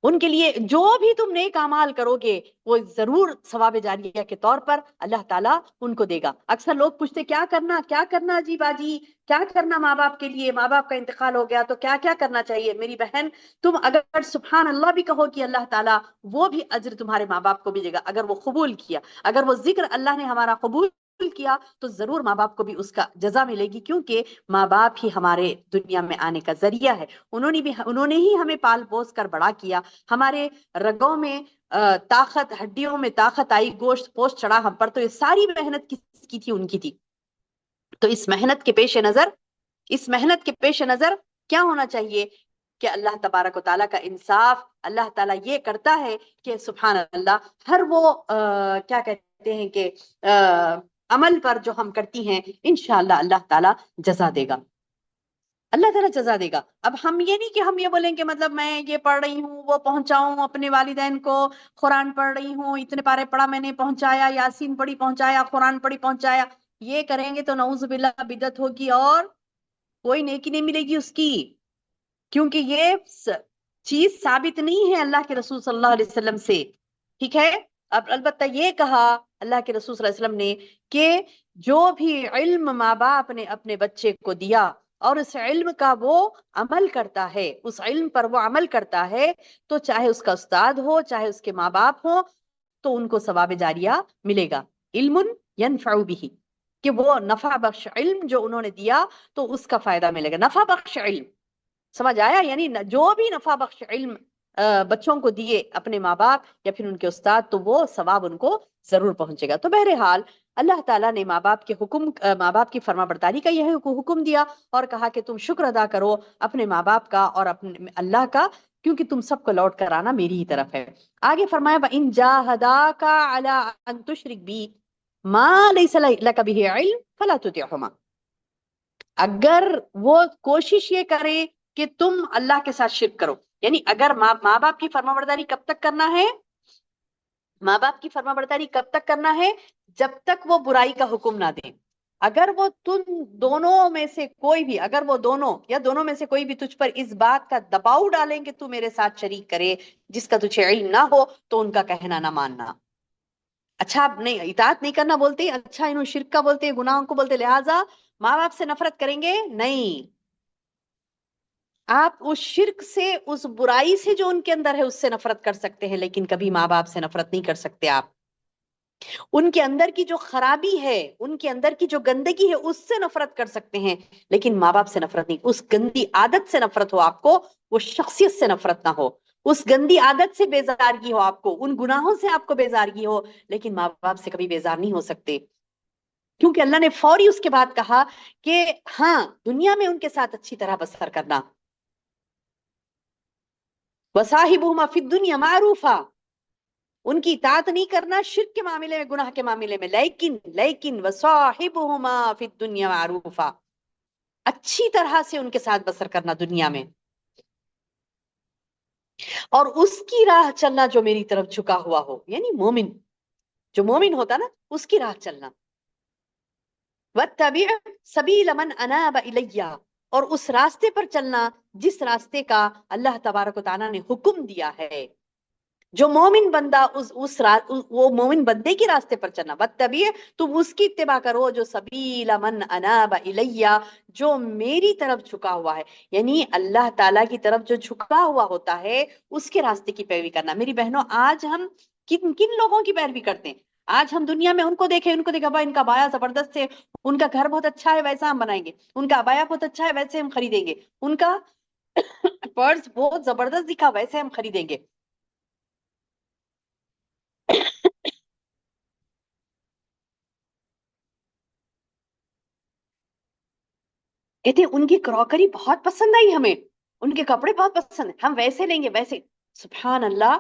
ان کے لیے جو بھی تم نیک اعمال کرو گے وہ ضرور ثواب جاریہ کے طور پر اللہ تعالیٰ ان کو دے گا۔ اکثر لوگ پوچھتے کیا کرنا جی باجی، کیا کرنا ماں باپ کے لیے، ماں باپ کا انتقال ہو گیا تو کیا کیا کرنا چاہیے؟ میری بہن، تم اگر سبحان اللہ بھی کہو کہ اللہ تعالیٰ وہ بھی اجر تمہارے ماں باپ کو بھی دے گا، اگر وہ قبول کیا، اگر وہ ذکر اللہ نے ہمارا قبول کیا، تو ضرور ماں باپ کو بھی اس کا جزا ملے گی، کیونکہ ماں باپ ہی ہمارے دنیا میں آنے کا ذریعہ ہے، انہوں نے ہی ہمیں پال پوس کر بڑا کیا، ہمارے رگوں میں طاقت، ہڈیوں میں طاقت آئی، گوشت پوشت چڑھا ہم پر، تو یہ ساری محنت کس کی تھی؟ ان کی تھی۔ تو اس محنت کے پیش نظر کیا ہونا چاہیے کہ اللہ تبارک و تعالیٰ کا انصاف، اللہ تعالیٰ یہ کرتا ہے کہ سبحان اللہ ہر وہ کیا کہتے ہیں کہ عمل پر جو ہم کرتی ہیں، انشاءاللہ اللہ تعالیٰ جزا دے گا، اللہ تعالیٰ جزا دے گا۔ اب ہم یہ نہیں کہ ہم یہ بولیں کہ مطلب میں یہ پڑھ رہی ہوں، وہ پہنچاؤں اپنے والدین کو، قرآن پڑھ رہی ہوں، اتنے پارے پڑھا میں نے پہنچایا، یاسین پڑھی پہنچایا، قرآن پڑھی پہنچایا، یہ کریں گے تو نعوذ باللہ بدعت ہوگی اور کوئی نیکی نہیں ملے گی اس کی، کیونکہ یہ چیز ثابت نہیں ہے اللہ کے رسول صلی اللہ علیہ وسلم سے، ٹھیک ہے؟ اب البتہ یہ کہا اللہ کے رسول صلی اللہ علیہ وسلم نے کہ جو بھی علم ماں باپ نے اپنے بچے کو دیا اور اس علم کا وہ عمل کرتا ہے، اس علم پر وہ عمل کرتا ہے، تو چاہے اس کا استاد ہو، چاہے اس کے ماں باپ ہو، تو ان کو ثواب جاریہ ملے گا، علم ینفع به، کہ وہ نفع بخش علم جو انہوں نے دیا تو اس کا فائدہ ملے گا، نفع بخش علم، سمجھ آیا؟ یعنی جو بھی نفع بخش علم بچوں کو دیے اپنے ماں باپ یا پھر ان کے استاد، تو وہ ثواب ان کو ضرور پہنچے گا۔ تو بہرحال اللہ تعالیٰ نے ماں باپ کی فرما برداری کا یہ حکم دیا اور کہا کہ تم شکر ادا کرو اپنے ماں باپ کا اور اپنے اللہ کا، کیونکہ تم سب کو لوٹ کر آنا میری ہی طرف ہے۔ آگے فرمایا وَإِن جَاهَدَاكَ عَلَىٰ أَن تُشْرِكَ بِي مَا لَيْسَ لَكَ بِهِ عِلْمٌ فَلَا تُطِعْهُمَا، اگر وہ کوشش یہ کرے کہ تم اللہ کے ساتھ شرک کرو، یعنی اگر ماں باپ کی فرما برداری کب تک کرنا ہے؟ ماں باپ کی فرما برداری کب تک کرنا ہے؟ جب تک وہ برائی کا حکم نہ دیں. اگر وہ تم دونوں میں سے کوئی بھی، اگر وہ دونوں یا دونوں میں سے کوئی بھی تجھ پر اس بات کا دباؤ ڈالیں کہ تو میرے ساتھ شریک کرے جس کا تجھے علم نہ ہو، تو ان کا کہنا نہ ماننا. اچھا آپ نہیں اطاعت نہیں کرنا بولتے، اچھا انہوں شرک کا بولتے، گناہوں کو بولتے، لہٰذا ماں باپ سے نفرت کریں گے؟ نہیں، آپ اس شرک سے، اس برائی سے جو ان کے اندر ہے اس سے نفرت کر سکتے ہیں، لیکن کبھی ماں باپ سے نفرت نہیں کر سکتے. آپ ان کے اندر کی جو خرابی ہے، ان کے اندر کی جو گندگی ہے اس سے نفرت کر سکتے ہیں، لیکن ماں باپ سے نفرت نہیں. اس گندی عادت سے نفرت ہو آپ کو، وہ شخصیت سے نفرت نہ ہو. اس گندی عادت سے بیزارگی ہو آپ کو، ان گناہوں سے آپ کو بیزارگی ہو، لیکن ماں باپ سے کبھی بیزار نہیں ہو سکتے. کیونکہ اللہ نے فوری اس کے بعد کہا کہ ہاں دنیا میں ان کے ساتھ اچھی طرح بسر کرنا. وَصَاحِبُهُمَا فِي الدُّنْيَا مَعْرُوفًا، ان کی اطاعت نہیں کرنا شرک کے معاملے میں، گناہ کے معاملے میں، لیکن وَصَاحِبُهُمَا فِي الدُّنْيَا مَعْرُوفًا، اچھی طرح سے ان کے ساتھ بسر کرنا دنیا میں. اور اس کی راہ چلنا جو میری طرف جھکا ہوا ہو، یعنی مومن، جو مومن ہوتا نا اس کی راہ چلنا. وَاتَّبِعْ سَبِيلَ مَنْ أَنَابَ إِلَيَّ، اور اس راستے پر چلنا جس راستے کا اللہ تبارک و تعالیٰ نے حکم دیا ہے. جو مومن بندہ وہ مومن بندے کی راستے پر چلنا. وَاتَّبِعْ، تم اس کی اتباع کرو جو سَبِيلَ مَنْ أَنَابَ إِلَيَّ، جو میری طرف جھکا ہوا ہے، یعنی اللہ تعالیٰ کی طرف جو جھکا ہوا ہوتا ہے اس کے راستے کی پیروی کرنا. میری بہنوں، آج ہم کن لوگوں کی پیروی کرتے ہیں؟ آج ہم دنیا میں ان کو دیکھیں ان کا ابایا زبردست ہے، ان کا گھر بہت اچھا ہے، ویسا ہم بنائیں گے. ان کا ابایا بہت اچھا ہے، ویسے ہم خریدیں گے. ان کا پرس بہت زبردست دکھا، ویسے ہم خریدیں گے. کہتے ہیں ان کی کراکری بہت پسند آئی ہمیں، ان کے کپڑے بہت پسند ہیں، ہم ویسے لیں گے ویسے. سبحان اللہ.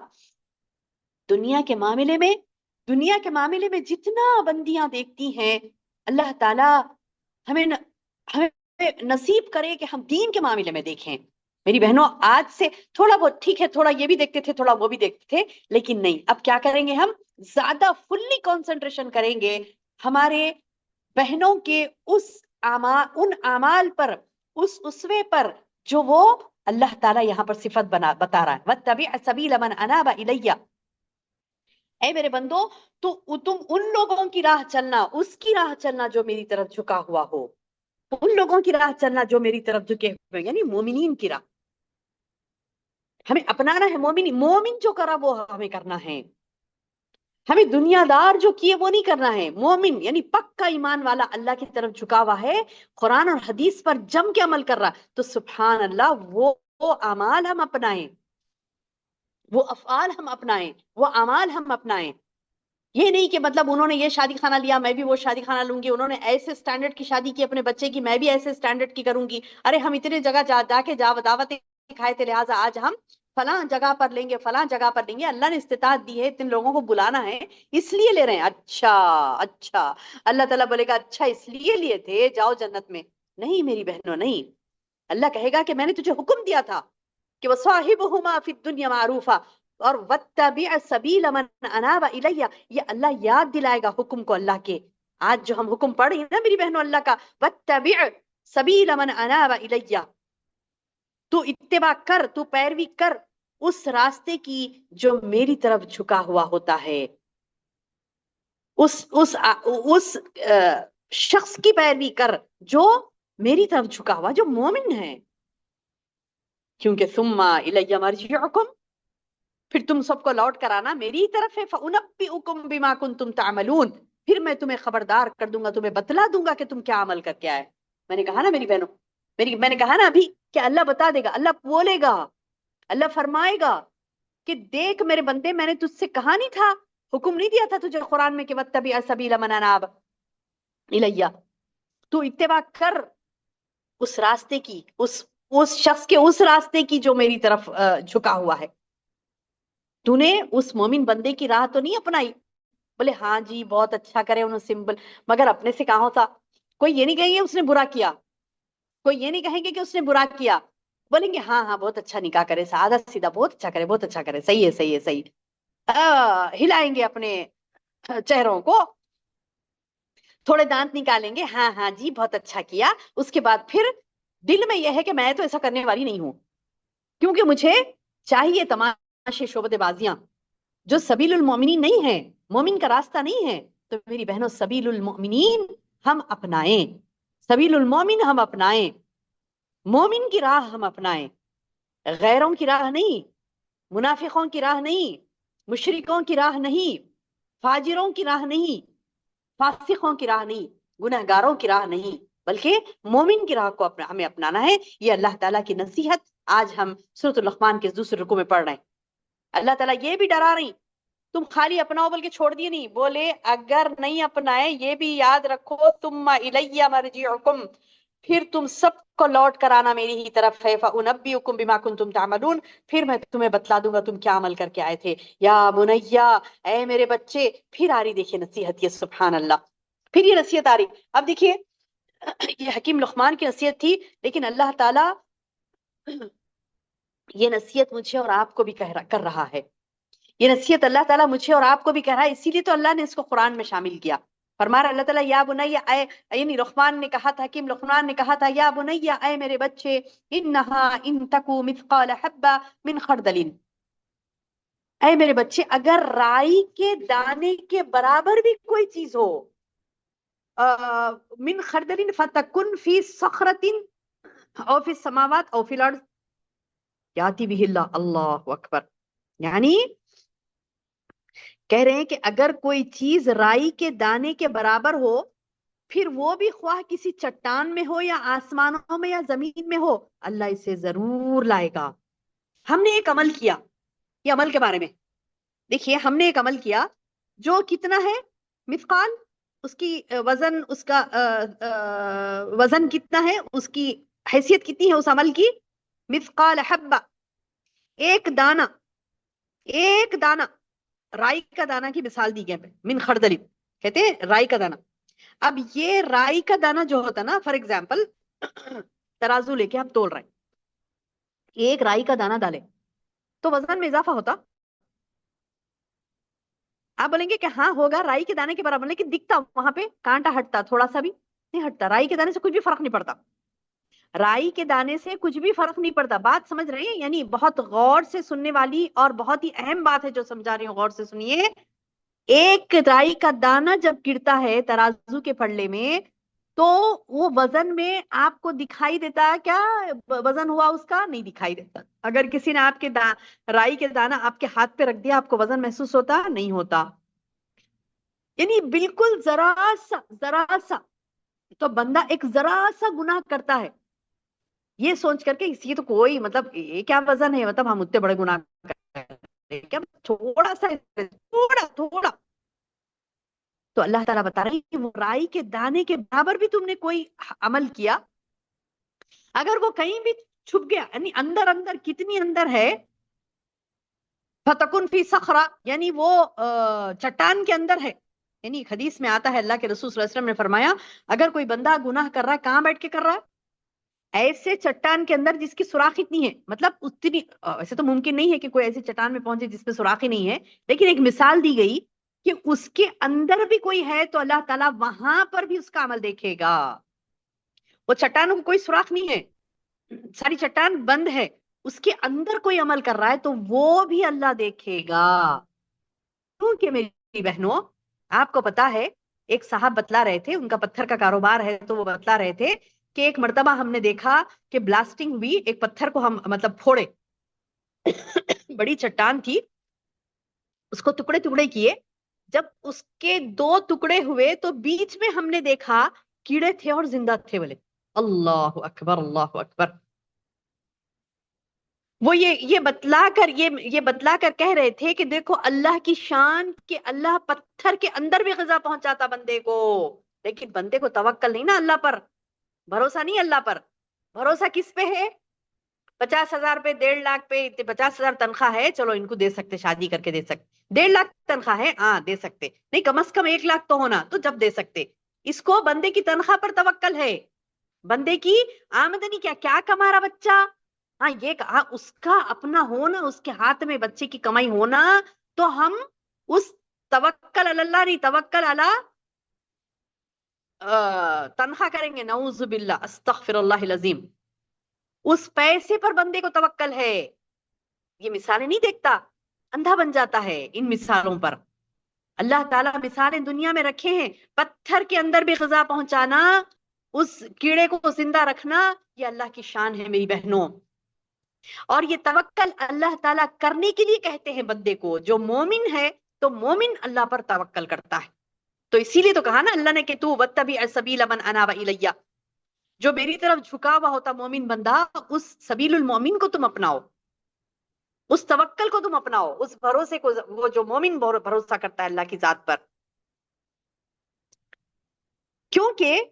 دنیا کے معاملے میں جتنا بندیاں دیکھتی ہیں، اللہ تعالی ہمیں نصیب کرے کہ ہم دین کے معاملے میں دیکھیں. میری بہنوں، آج سے تھوڑا بہت ٹھیک ہے، تھوڑا یہ بھی دیکھتے تھے، تھوڑا وہ بھی دیکھتے تھے، لیکن نہیں، اب کیا کریں گے؟ ہم زیادہ فلی کنسنٹریشن کریں گے ہمارے بہنوں کے ان اعمال پر، اس اسوے پر جو وہ اللہ تعالیٰ یہاں پر صفت بتا رہا ہے. وَاتَّبِعْ سَبِيلَ مَنْ أَنَابَ إِلَيَّ، اے میرے بندو، تم ان لوگوں کی راہ چلنا، اس کی راہ چلنا جو میری طرف جھکا ہوا ہو، ان لوگوں کی راہ چلنا جو میری طرف جھکے ہوئے، یعنی مومنین کی راہ ہمیں اپنانا ہے. مومن جو کرا وہ ہمیں کرنا ہے. ہمیں دنیا دار جو کیے وہ نہیں کرنا ہے. مومن یعنی پکا ایمان والا، اللہ کی طرف جھکا ہوا ہے، قرآن اور حدیث پر جم کے عمل کر رہا، تو سبحان اللہ وہ اعمال ہم اپنائیں، وہ افعال ہم اپنائیں، وہ اعمال ہم اپنائیں. یہ نہیں کہ مطلب انہوں نے یہ شادی خانہ لیا میں بھی وہ شادی خانہ لوں گی، انہوں نے ایسے سٹینڈرڈ کی شادی کی اپنے بچے کی، میں بھی ایسے سٹینڈرڈ کی کروں گی. ارے ہم اتنے جگہ جا کے دعوتیں کھائے تھے، لہٰذا آج ہم فلاں جگہ پر لیں گے، فلاں جگہ پر لیں گے. اللہ نے استطاعت دی ہے، اتنے لوگوں کو بلانا ہے، اس لیے لے رہے ہیں. اچھا اللہ تعالیٰ بولے گا اچھا اس لیے لیے تھے، جاؤ جنت میں. نہیں میری بہنوں، نہیں. اللہ کہے گا کہ میں نے تجھے حکم دیا تھا کہ وَصَاحِبُهُمَا فِي الدُّنْيَا مَعْرُوفًا، اور وَاتَّبِعْ سَبِيلَ مَنْ أَنَابَ إِلَيَّ، یہ اللہ یاد دلائے گا حکم کو اللہ کے. آج جو ہم حکم پڑھ رہی ہیں نا میری بہنوں اللہ کا، وَاتَّبِعْ سَبِيلَ مَنْ أَنَابَ إِلَيَّ، تو اتباع کر، تو پیروی کر اس راستے کی جو میری طرف جھکا ہوا ہوتا ہے. اس شخص کی پیروی کر جو میری طرف جھکا ہوا، جو مومن ہے. کیونکہ ثم الی مرجعکم، پھر تم سب کو لوٹ کر آنا میری ہی طرف ہے. فانبئکم بما کنتم تعملون، پھر میں تمہیں خبردار کر دوں گا، تمہیں بتلا دوں گا کہ تم کیا عمل کر کے آئے. میں نے کہا نا میری بہنوں، میں نے کہا نا ابھی کہ اللہ بتا دے گا، اللہ بولے گا، اللہ فرمائے گا کہ دیکھ میرے بندے، میں نے تجھ سے کہا نہیں تھا، حکم نہیں دیا تھا تجھے قرآن میں کہ واتبع سبیل من اناب الیہ، تو اتباع کر اس راستے کی، اس شخص کے اس راستے کی جو میری طرف جھکا ہوا ہے. تو نے اس مومن بندے کی راہ تو نہیں اپنائی. بولے ہاں جی بہت اچھا کرے انہوں سمپل، مگر اپنے سے کہاں ہوتا. کوئی یہ نہیں کہیں گے اس نے برا کیا، کوئی یہ نہیں کہیں گے کہ اس نے برا کیا، بولیں گے ہاں ہاں بہت اچھا نکاح کرے، سادہ سیدھا، بہت اچھا کرے، بہت اچھا کرے، صحیح ہے صحیح ہے صحیح، ہلائیں گے اپنے چہروں کو، تھوڑے دانت نکالیں گے، ہاں ہاں جی بہت اچھا کیا، اس کے بعد پھر دل میں یہ ہے کہ میں تو ایسا کرنے والی نہیں ہوں، کیونکہ مجھے چاہیے تماشے شعبدے بازیاں جو سبیل المومنین نہیں ہے، مومن کا راستہ نہیں ہے۔ تو میری بہنوں سبیل المومنین ہم اپنائیں، سبیل المومن ہم اپنائیں، مومن کی راہ ہم اپنائیں، غیروں کی راہ نہیں، منافقوں کی راہ نہیں، مشرکوں کی راہ نہیں، فاجروں کی راہ نہیں، فاسقوں کی راہ نہیں، گنہگاروں کی راہ نہیں، بلکہ مومن کی راہ کو ہمیں اپنانا ہے۔ یہ اللہ تعالیٰ کی نصیحت آج ہم سورۃ الرحمن کے دوسرے رکوع میں پڑھ رہے ہیں۔ اللہ تعالیٰ یہ بھی ڈرا رہی، تم خالی اپناؤ بلکہ چھوڑ دیے نہیں، بولے اگر نہیں اپنائے یہ بھی یاد رکھو ثم الی مرجعکم، پھر تم سب کو لوٹ کر آنا میری ہی طرف ہے، فانبئکم بما کنتم تعملون، پھر میں تمہیں بتلا دوں گا تم کیا عمل کر کے آئے تھے۔ یا بنیا، اے میرے بچے، پھر آ رہی دیکھیے نصیحت، یہ سبحان اللہ، پھر یہ نصیحت آ رہی۔ اب دیکھیے یہ حکیم لقمان کی نصیحت تھی، لیکن اللہ تعالیٰ یہ نصیحت مجھے اور آپ کو بھی کر رہا ہے، یہ نصیحت اللہ تعالیٰ مجھے اور آپ کو بھی کہہ رہا ہے، اسی لیے تو اللہ نے اس کو قرآن میں شامل کیا۔ فرما رہا اللہ تعالیٰ یا بنیا، یعنی لقمان نے کہا تھا، حکیم لقمان نے کہا تھا یا بنیا، اے میرے بچے، انہا ان تکو مثقال حبہ من خردل، اے میرے بچے اگر رائی کے دانے کے برابر بھی کوئی چیز ہو، من خردل فتکن فی صخرۃ او فی السماوات او فی الارض یاتی بہ اللہ، اللہ اکبر، یعنی کہہ رہے ہیں کہ اگر کوئی چیز رائی کے دانے کے برابر ہو، پھر وہ بھی خواہ کسی چٹان میں ہو یا آسمانوں میں یا زمین میں ہو، اللہ اسے ضرور لائے گا۔ ہم نے ایک عمل کیا، یہ عمل کے بارے میں دیکھیے، ہم نے ایک عمل کیا جو کتنا ہے، مثقال، اس کی وزن، اس کا وزن کتنا ہے، اس کی حیثیت کتنی ہے اس عمل کی، مثقال حبہ، ایک دانہ، ایک دانہ، رائی کا دانہ کی مثال دی گئی، من خردل کہتے ہیں رائی کا دانہ۔ اب یہ رائی کا دانہ جو ہوتا نا، فار ایگزامپل ترازو لے کے آپ تول رہے ہیں، ایک رائی کا دانہ ڈالے تو وزن میں اضافہ ہوتا؟ آپ بولیں گے کہ ہاں ہوگا، رائی کے دانے کے برابر، لیکن دکھتا وہاں پہ کانٹا ہٹتا تھوڑا سا بھی نہیں ہٹتا، رائی کے دانے سے کچھ بھی فرق نہیں پڑتا، رائی کے دانے سے کچھ بھی فرق نہیں پڑتا۔ بات سمجھ رہے ہیں؟ یعنی بہت غور سے سننے والی اور بہت ہی اہم بات ہے جو سمجھا رہی ہوں، غور سے سنیے۔ ایک رائی کا دانہ جب گرتا ہے ترازو کے پلڑے میں تو وہ وزن میں آپ کو دکھائی دیتا ہے کیا وزن ہوا اس کا؟ نہیں دکھائی دیتا۔ اگر کسی نے آپ کے رائی کے دانہ آپ کے ہاتھ پہ رکھ دیا، آپ کو وزن محسوس ہوتا؟ نہیں ہوتا، یعنی بالکل ذرا سا تو بندہ ایک ذرا سا گناہ کرتا ہے، یہ سوچ کر کے یہ تو کوئی مطلب یہ کیا وزن ہے، مطلب ہم اتنے بڑے گناہ کر رہے ہیں کیا، تھوڑا سا، تھوڑا۔ تو اللہ تعالیٰ بتا رہے ہیں کہ وہ رائی کے دانے کے برابر بھی تم نے کوئی عمل کیا، اگر وہ کہیں بھی چھپ گیا، یعنی اندر اندر کتنی اندر ہے، فتکن فی صخرہ، یعنی وہ چٹان کے اندر ہے، یعنی حدیث میں آتا ہے اللہ کے رسول صلی اللہ علیہ وسلم نے فرمایا اگر کوئی بندہ گناہ کر رہا ہے، کہاں بیٹھ کے کر رہا ہے؟ ایسے چٹان کے اندر جس کی سوراخ اتنی ہے، مطلب اتنی، ایسے تو ممکن نہیں ہے کہ کوئی ایسی چٹان میں پہنچے جس میں سوراخ ہی نہیں ہے، لیکن ایک مثال دی گئی کہ اس کے اندر بھی کوئی ہے تو اللہ تعالیٰ وہاں پر بھی اس کا عمل دیکھے گا۔ وہ چٹانوں کو کوئی سوراخ نہیں ہے، ساری چٹان بند ہے، اس کے اندر کوئی عمل کر رہا ہے تو وہ بھی اللہ دیکھے گا۔ کیونکہ میری بہنوں آپ کو پتا ہے، ایک صاحب بتلا رہے تھے، ان کا پتھر کا کاروبار ہے، تو وہ بتلا رہے تھے کہ ایک مرتبہ ہم نے دیکھا کہ بلاسٹنگ ہوئی، ایک پتھر کو ہم مطلب پھوڑے، بڑی چٹان تھی، اس کو ٹکڑے ٹکڑے کیے، جب اس کے 2 ٹکڑے ہوئے تو بیچ میں ہم نے دیکھا کیڑے تھے اور زندہ تھے، بولے اللہ اکبر، اللہ اکبر۔ وہ یہ بتلا کر کہہ رہے تھے کہ دیکھو اللہ کی شان کہ اللہ پتھر کے اندر بھی غذا پہنچاتا بندے کو، لیکن بندے کو توکل نہیں نا اللہ پر، بھروسہ نہیں اللہ پر، بھروسہ کس پہ ہے؟ 50,000 پہ، 1.5 لاکھ پہ، 50,000 تنخواہ ہے، چلو ان کو دے سکتے، شادی کر کے دے سکتے، 1.5 لاکھ تنخواہ ہے، ہاں دے سکتے، نہیں کم از کم 1 لاکھ تو ہونا، تو جب دے سکتے، اس کو بندے کی تنخواہ پر توکل ہے، بندے کی آمدنی کیا کیا کما رہا بچہ، ہاں یہ کہا اس کا اپنا ہونا، اس کے ہاتھ میں بچے کی کمائی ہونا، تو ہم اس توکل اللہ نہیں، توکل اللہ تنخواہ کریں گے، نعوذ باللہ استغفر اللہ العظیم، اس پیسے پر بندے کو توکل ہے. یہ مثالیں نہیں دیکھتا، اندھا بن جاتا ہے ان مثالوں پر. اللہ تعالیٰ مثالیں دنیا میں رکھے ہیں، پتھر کے اندر بھی غذا پہنچانا، اس کیڑے کو زندہ رکھنا، یہ اللہ کی شان ہے میری بہنوں. اور یہ توکل اللہ تعالیٰ کرنے کے لیے کہتے ہیں بندے کو. جو مومن ہے تو مومن اللہ پر توکل کرتا ہے. تو اسی لیے تو کہا نا اللہ نے کہ تو واتبع سبیل من اناب الیہ، جو میری طرف جھکا ہوا ہوتا مومن بندہ، اس سبیل المومن کو تم اپناؤ، اس توکل کو تم اپناؤ، اس بھروسے کو، وہ جو مومن بھروسہ کرتا ہے اللہ کی ذات پر. کیونکہ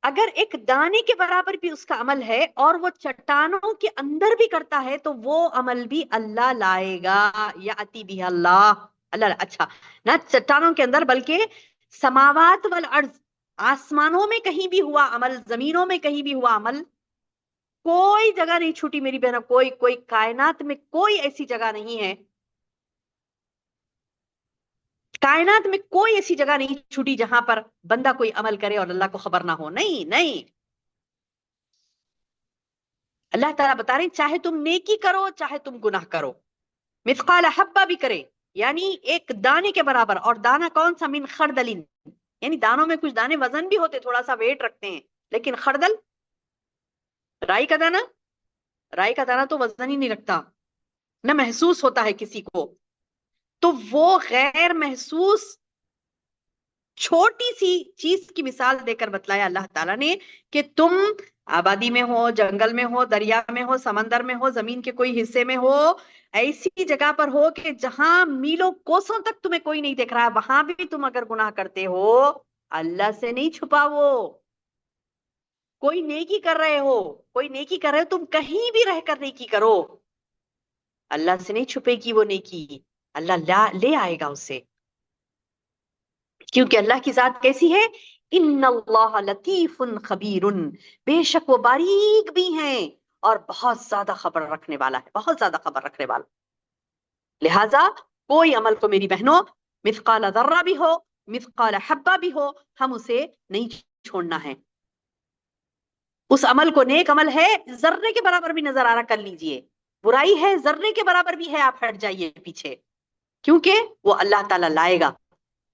اگر ایک دانے کے برابر بھی اس کا عمل ہے اور وہ چٹانوں کے اندر بھی کرتا ہے تو وہ عمل بھی اللہ لائے گا. یاتی بھی اللہ، اللہ اچھا نہ چٹانوں کے اندر بلکہ سماوات والارض، آسمانوں میں کہیں بھی ہوا عمل، زمینوں میں کہیں بھی ہوا عمل، کوئی جگہ نہیں چھوٹی میری بہنوں، کوئی کائنات میں کوئی ایسی جگہ نہیں ہے، کائنات میں کوئی ایسی جگہ نہیں چھوٹی جہاں پر بندہ کوئی عمل کرے اور اللہ کو خبر نہ ہو. نہیں نہیں، اللہ تعالیٰ بتا رہے ہیں چاہے تم نیکی کرو چاہے تم گناہ کرو، مثقال حبہ بھی کرے یعنی ایک دانے کے برابر. اور دانا کون سا؟ من خردلن، یعنی دانوں میں کچھ دانے وزن بھی ہوتے، تھوڑا سا ویٹ رکھتے ہیں، لیکن خردل، رائی کا دانا، رائی کا دانا تو وزن ہی نہیں رکھتا، نہ محسوس ہوتا ہے کسی کو. تو وہ غیر محسوس چھوٹی سی چیز کی مثال دے کر بتلایا اللہ تعالیٰ نے کہ تم آبادی میں ہو، جنگل میں ہو، دریا میں ہو، سمندر میں ہو، زمین کے کوئی حصے میں ہو، ایسی جگہ پر ہو کہ جہاں میلوں کوسوں تک تمہیں کوئی نہیں دیکھ رہا، وہاں بھی تم اگر گناہ کرتے ہو اللہ سے نہیں چھپا. وہ کوئی نیکی کر رہے ہو، کوئی نیکی کر رہے ہو، تم کہیں بھی رہ کر نیکی کرو، اللہ سے نہیں چھپے گی وہ نیکی، اللہ لے آئے گا اسے. کیونکہ اللہ کی ذات کیسی ہے؟ ان اللہ لطیف خبیر، بے شک وہ باریک بھی ہیں اور بہت زیادہ خبر رکھنے والا ہے، بہت زیادہ خبر رکھنے والا. لہٰذا کوئی عمل کو میری بہنوں، مثقال ذرہ بھی ہو، مثقال حبہ بھی ہو، ہم اسے نہیں چھوڑنا ہے. اس عمل کو، نیک عمل ہے ذرے کے برابر بھی نظر آ رہا کر لیجئے، برائی ہے ذرے کے برابر بھی ہے آپ ہٹ جائیے پیچھے، کیونکہ وہ اللہ تعالیٰ لائے گا.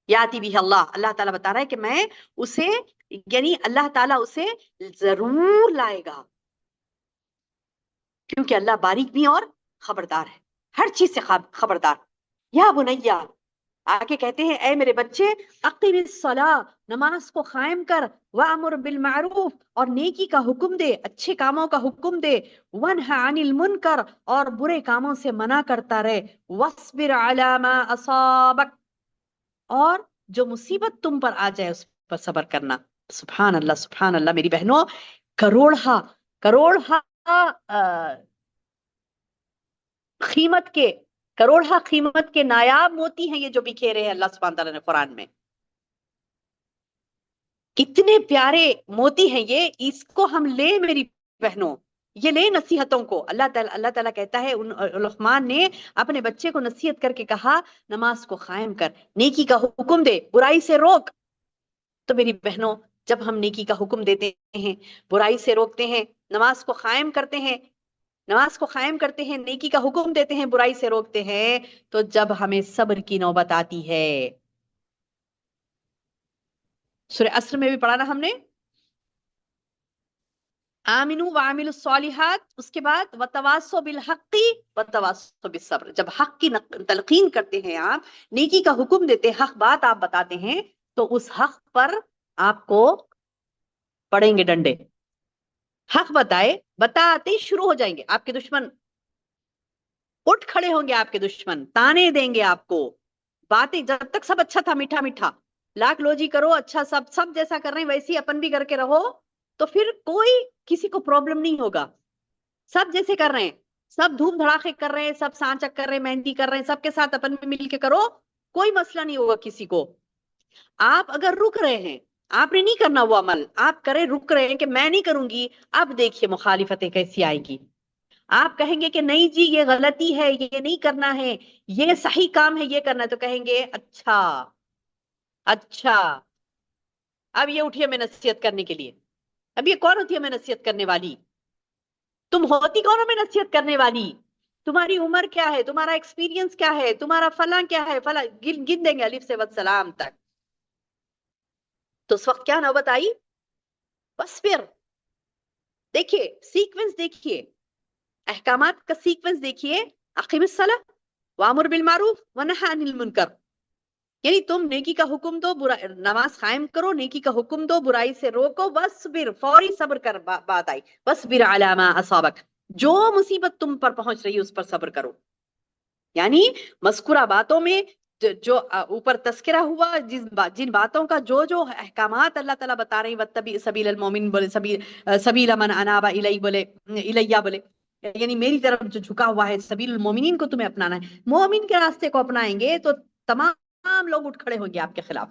یاتی بھی اللہ، اللہ تعالیٰ بتا رہا ہے کہ میں اسے، یعنی اللہ تعالیٰ اسے ضرور لائے گا، کیونکہ اللہ باریک بھی اور خبردار ہے، ہر چیز سے خبردار. یا بنیا، آگے کہتے ہیں اے میرے بچے، اقیم الصلاۃ، نماز کو قائم کر، وامر بالمعروف، اور نیکی کا حکم دے، اچھے کاموں کا حکم دے، ونہ عن المنکر، اور برے کاموں سے منع کرتا رہے، واصبر علی ما اصابک، اور جو مصیبت تم پر آ جائے اس پر صبر کرنا. سبحان اللہ سبحان اللہ میری بہنوں، کروڑہا قیمت کے نایاب موتی ہیں یہ جو بکھیرے ہیں اللہ سبحانہ تعالیٰ نے قرآن میں. کتنے پیارے موتی ہیں یہ، اس کو ہم لے میری بہنوں، یہ لے نصیحتوں کو. اللہ تعالیٰ کہتا ہے، لقمان نے اپنے بچے کو نصیحت کر کے کہا نماز کو قائم کر، نیکی کا حکم دے، برائی سے روک. تو میری بہنوں جب ہم نیکی کا حکم دیتے ہیں، برائی سے روکتے ہیں، نماز کو قائم کرتے ہیں، نیکی کا حکم دیتے ہیں، برائی سے روکتے ہیں، تو جب ہمیں صبر کی نوبت آتی ہے، سورہ عصر میں بھی پڑھا نا ہم نے، آمنوا وعملوا الصالحات، اس کے بعد وتواصوا بالحق وتواصوا بالصبر. جب حق کی تلقین کرتے ہیں آپ، نیکی کا حکم دیتے ہیں، حق بات آپ بتاتے ہیں، تو اس حق پر آپ کو پڑیں گے ڈنڈے. حق بتاتے ہی شروع ہو جائیں گے آپ کے دشمن، اٹھ کھڑے ہوں گے آپ کے دشمن، تانے دیں گے آپ کو. باتیں جب تک سب اچھا تھا، میٹھا میٹھا، لاکھ لو جی کرو، اچھا سب جیسا کر رہے ہیں ویسے ہی اپن بھی کر کے رہو، تو پھر کوئی کسی کو پرابلم نہیں ہوگا. سب جیسے کر رہے ہیں، سب دھوم دھڑاکے کر رہے ہیں، سب سانچک کر رہے ہیں، مہندی کر رہے ہیں، سب کے ساتھ اپن بھی مل کے کرو، کوئی مسئلہ نہیں ہوگا کسی کو. آپ اگر رک رہے ہیں آپ نے نہیں کرنا وہ عمل، آپ کرے رک رہے ہیں کہ میں نہیں کروں گی، اب دیکھیے مخالفتیں کیسی آئے گی. آپ کہیں گے کہ نہیں جی یہ غلطی ہے، یہ نہیں کرنا ہے، یہ صحیح کام ہے، یہ کرنا ہے، تو کہیں گے اچھا اچھا اب یہ اٹھیے میں نصیحت کرنے کے لیے. اب یہ کون ہوتی ہے میں نصیحت کرنے والی؟ تم ہوتی کون ہو میں نصیحت کرنے والی؟ تمہاری عمر کیا ہے، تمہارا ایکسپیرینس کیا ہے، تمہارا فلاں کیا ہے، فلاں گن دیں گے الف سے والسلام تک. تو اس وقت کیا نوبت آئی؟ بس پھر دیکھیے سیکوینس، دیکھیے احکامات کا سیکوینس دیکھیے. اقیم الصلاۃ وامر بالمعروف ونہی عن المنکر، یعنی تم نیکی کا حکم دو، نماز قائم کرو، نیکی کا حکم دو، برائی سے روکو. وصبر، فوری صبر کر، بات آئی وصبر علی ما اصابک، جو مصیبت تم پر پہنچ رہی ہے اس پر صبر کرو. یعنی مذکورہ باتوں میں جو اوپر تذکرہ ہوا، جن باتوں کا جو احکامات اللہ تعالیٰ بتا رہے ہیں، وَاتَّبِعْ سَبِيلَ الْمُؤْمِنِينَ بولے، سبیل من اناب الی بولے، الیہ بولے، یعنی میری طرف جو جھکا ہوا ہے، سبیل المومنین کو تمہیں اپنانا ہے. مومن کے راستے کو اپنائیں گے تو تمام لوگ اٹھ کھڑے ہوں گے آپ کے خلاف.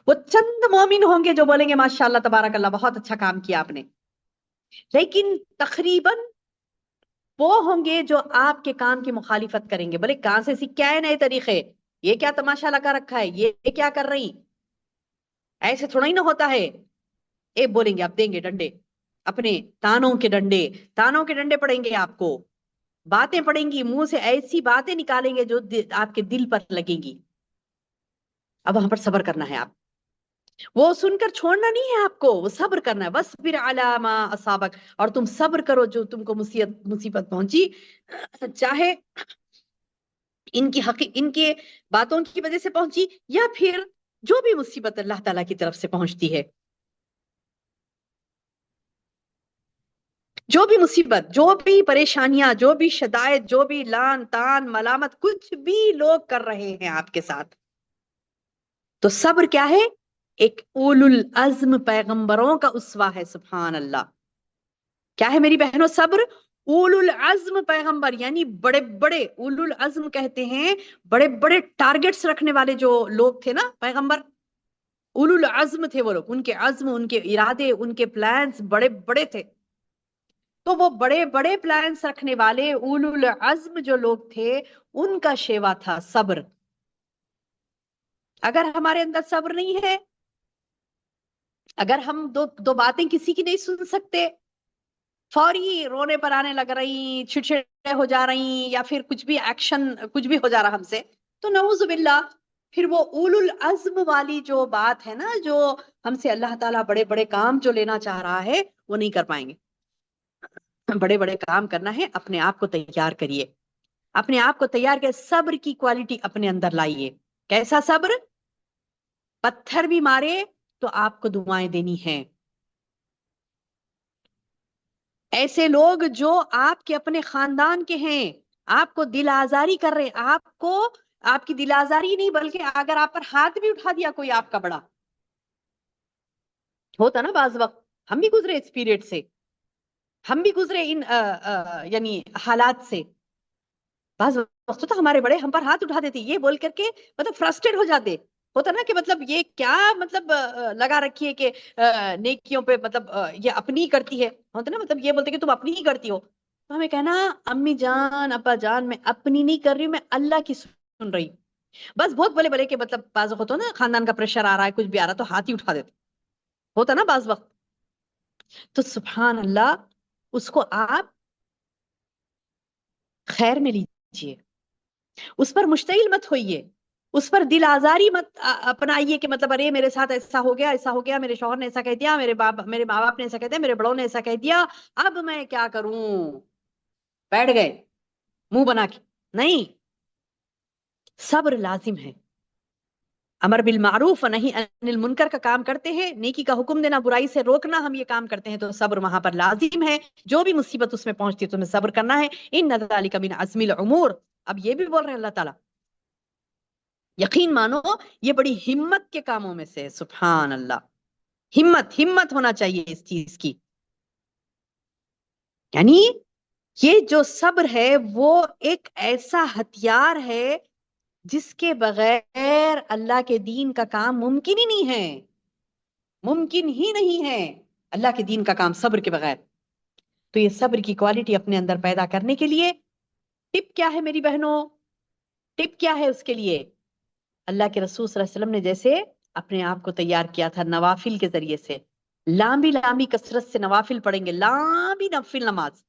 وہ چند مومن ہوں گے جو بولیں گے ماشاءاللہ تبارک اللہ بہت اچھا کام کیا آپ نے، لیکن تقریباً وہ ہوں گے جو آپ کے کام کی مخالفت کریں گے. بولے کہاں سے سیکھا ہے نئے طریقے، یہ کیا تماشا لگا رکھا ہے، یہ کیا کر رہی، ایسے تھوڑا ہی نہ ہوتا ہے. اے بولیں گے آپ دیں گے ڈنڈے، اپنے تانوں کے ڈنڈے پڑیں گے آپ کو، باتیں پڑیں گی منہ سے، ایسی باتیں نکالیں گے جو آپ کے دل پر لگیں گی. اب وہاں پر صبر کرنا ہے، آپ وہ سن کر چھوڑنا نہیں ہے آپ کو، وہ صبر کرنا ہے. وَاصْبِرْ عَلَىٰ مَا أَصَابَكَ، اور تم صبر کرو جو تم کو مصیبت پہنچی، چاہے ان کے باتوں کی وجہ سے پہنچی یا پھر جو بھی مصیبت اللہ تعالیٰ کی طرف سے پہنچتی ہے، جو بھی مصیبت، جو بھی پریشانیاں، جو بھی شدائد، جو بھی لان تان ملامت، کچھ بھی لوگ کر رہے ہیں آپ کے ساتھ، تو صبر کیا ہے؟ ایک اولو العزم پیغمبروں کا اسوہ ہے. سبحان اللہ. کیا ہے میری بہنوں صبر؟ اولو العزم پیغمبر، یعنی بڑے بڑے، اولو العزم کہتے ہیں بڑے بڑے ٹارگٹس رکھنے والے جو لوگ تھے نا پیغمبر، اولو العزم تھے وہ لوگ، ان کے عزم، ان کے ارادے، ان کے پلانز بڑے بڑے تھے. تو وہ بڑے بڑے پلانز رکھنے والے اولو العزم جو لوگ تھے، ان کا شیوا تھا صبر. اگر ہمارے اندر صبر نہیں ہے، اگر ہم دو باتیں کسی کی نہیں سن سکتے، فوری رونے پر آنے لگ رہی، چھڑچھڑے ہو جا رہی، یا پھر کچھ بھی ایکشن کچھ بھی ہو جا رہا ہم سے، تو نعوذ باللہ پھر وہ اولو العزم والی جو بات ہے نا، جو ہم سے اللہ تعالیٰ بڑے بڑے کام جو لینا چاہ رہا ہے، وہ نہیں کر پائیں گے. بڑے بڑے کام کرنا ہے، اپنے آپ کو تیار کریے، اپنے آپ کو تیار کر، صبر کی کوالٹی اپنے اندر لائیے. کیسا صبر؟ پتھر بھی مارے تو آپ کو دعائیں دینی ہیں. ایسے لوگ جو آپ کے اپنے خاندان کے ہیں، آپ کو دل آزاری کر رہے، آپ کو، آپ کی دل آزاری نہیں بلکہ اگر آپ پر ہاتھ بھی اٹھا دیا کوئی آپ کا بڑا، ہوتا نا بعض وقت، ہم بھی گزرے اس پیریڈ سے، ہم بھی گزرے ان یعنی حالات سے. بعض وقت تو ہمارے بڑے ہم پر ہاتھ اٹھا دیتے یہ بول کر کے، مطلب فرسٹریٹ ہو جاتے، ہوتا نا کہ مطلب یہ کیا مطلب لگا رکھی ہے کہ نیکیوں پہ مطلب یہ اپنی ہی کرتی ہے، ہوتا نا مطلب یہ بولتے کہ تم اپنی ہی کرتی ہو. تو ہمیں کہنا امی جان ابا جان میں اپنی نہیں کر رہی ہوں، میں اللہ کی سن رہی ہوں. بس بہت بولے بولے کہ مطلب بعض وقت ہوتا نا خاندان کا پریشر آ رہا ہے، کچھ بھی آ رہا تو ہاتھ ہی اٹھا دیتے، ہوتا نا بعض وقت. تو سبحان اللہ، اس کو آپ خیر میں لیجیے، اس پر مشتعل مت ہوئیے، اس پر دل آزاری مت اپنائیے کہ مطلب ارے میرے ساتھ ایسا ہو گیا، ایسا ہو گیا، میرے شوہر نے ایسا کہہ دیا، میرے ماں باپ نے ایسا کہہ دیا، میرے بڑوں نے ایسا کہہ دیا، اب میں کیا کروں، بیٹھ گئے منہ بنا کے. نہیں، صبر لازم ہے. امر بالمعروف و نہی عن المنکر کا کام کرتے ہیں، نیکی کا حکم دینا، برائی سے روکنا، ہم یہ کام کرتے ہیں تو صبر وہاں پر لازم ہے. جو بھی مصیبت اس میں پہنچتی ہے تمہیں صبر کرنا ہے. ان ذالک من عزم الامور. اب یہ بھی بول رہے ہیں اللہ تعالیٰ، یقین مانو یہ بڑی ہمت کے کاموں میں سے. سبحان اللہ، ہمت ہونا چاہیے اس چیز کی. یعنی یہ جو صبر ہے وہ ایک ایسا ہتھیار ہے جس کے بغیر اللہ کے دین کا کام ممکن ہی نہیں ہے. ممکن ہی نہیں ہے اللہ کے دین کا کام صبر کے بغیر. تو یہ صبر کی کوالٹی اپنے اندر پیدا کرنے کے لیے ٹپ کیا ہے میری بہنوں؟ ٹپ کیا ہے اس کے لیے؟ اللہ کے رسول صلی اللہ علیہ وسلم نے جیسے اپنے آپ کو تیار کیا تھا نوافل کے ذریعے سے، لامبی لامبی کثرت سے نوافل پڑھیں گے، لامبی نفل نماز،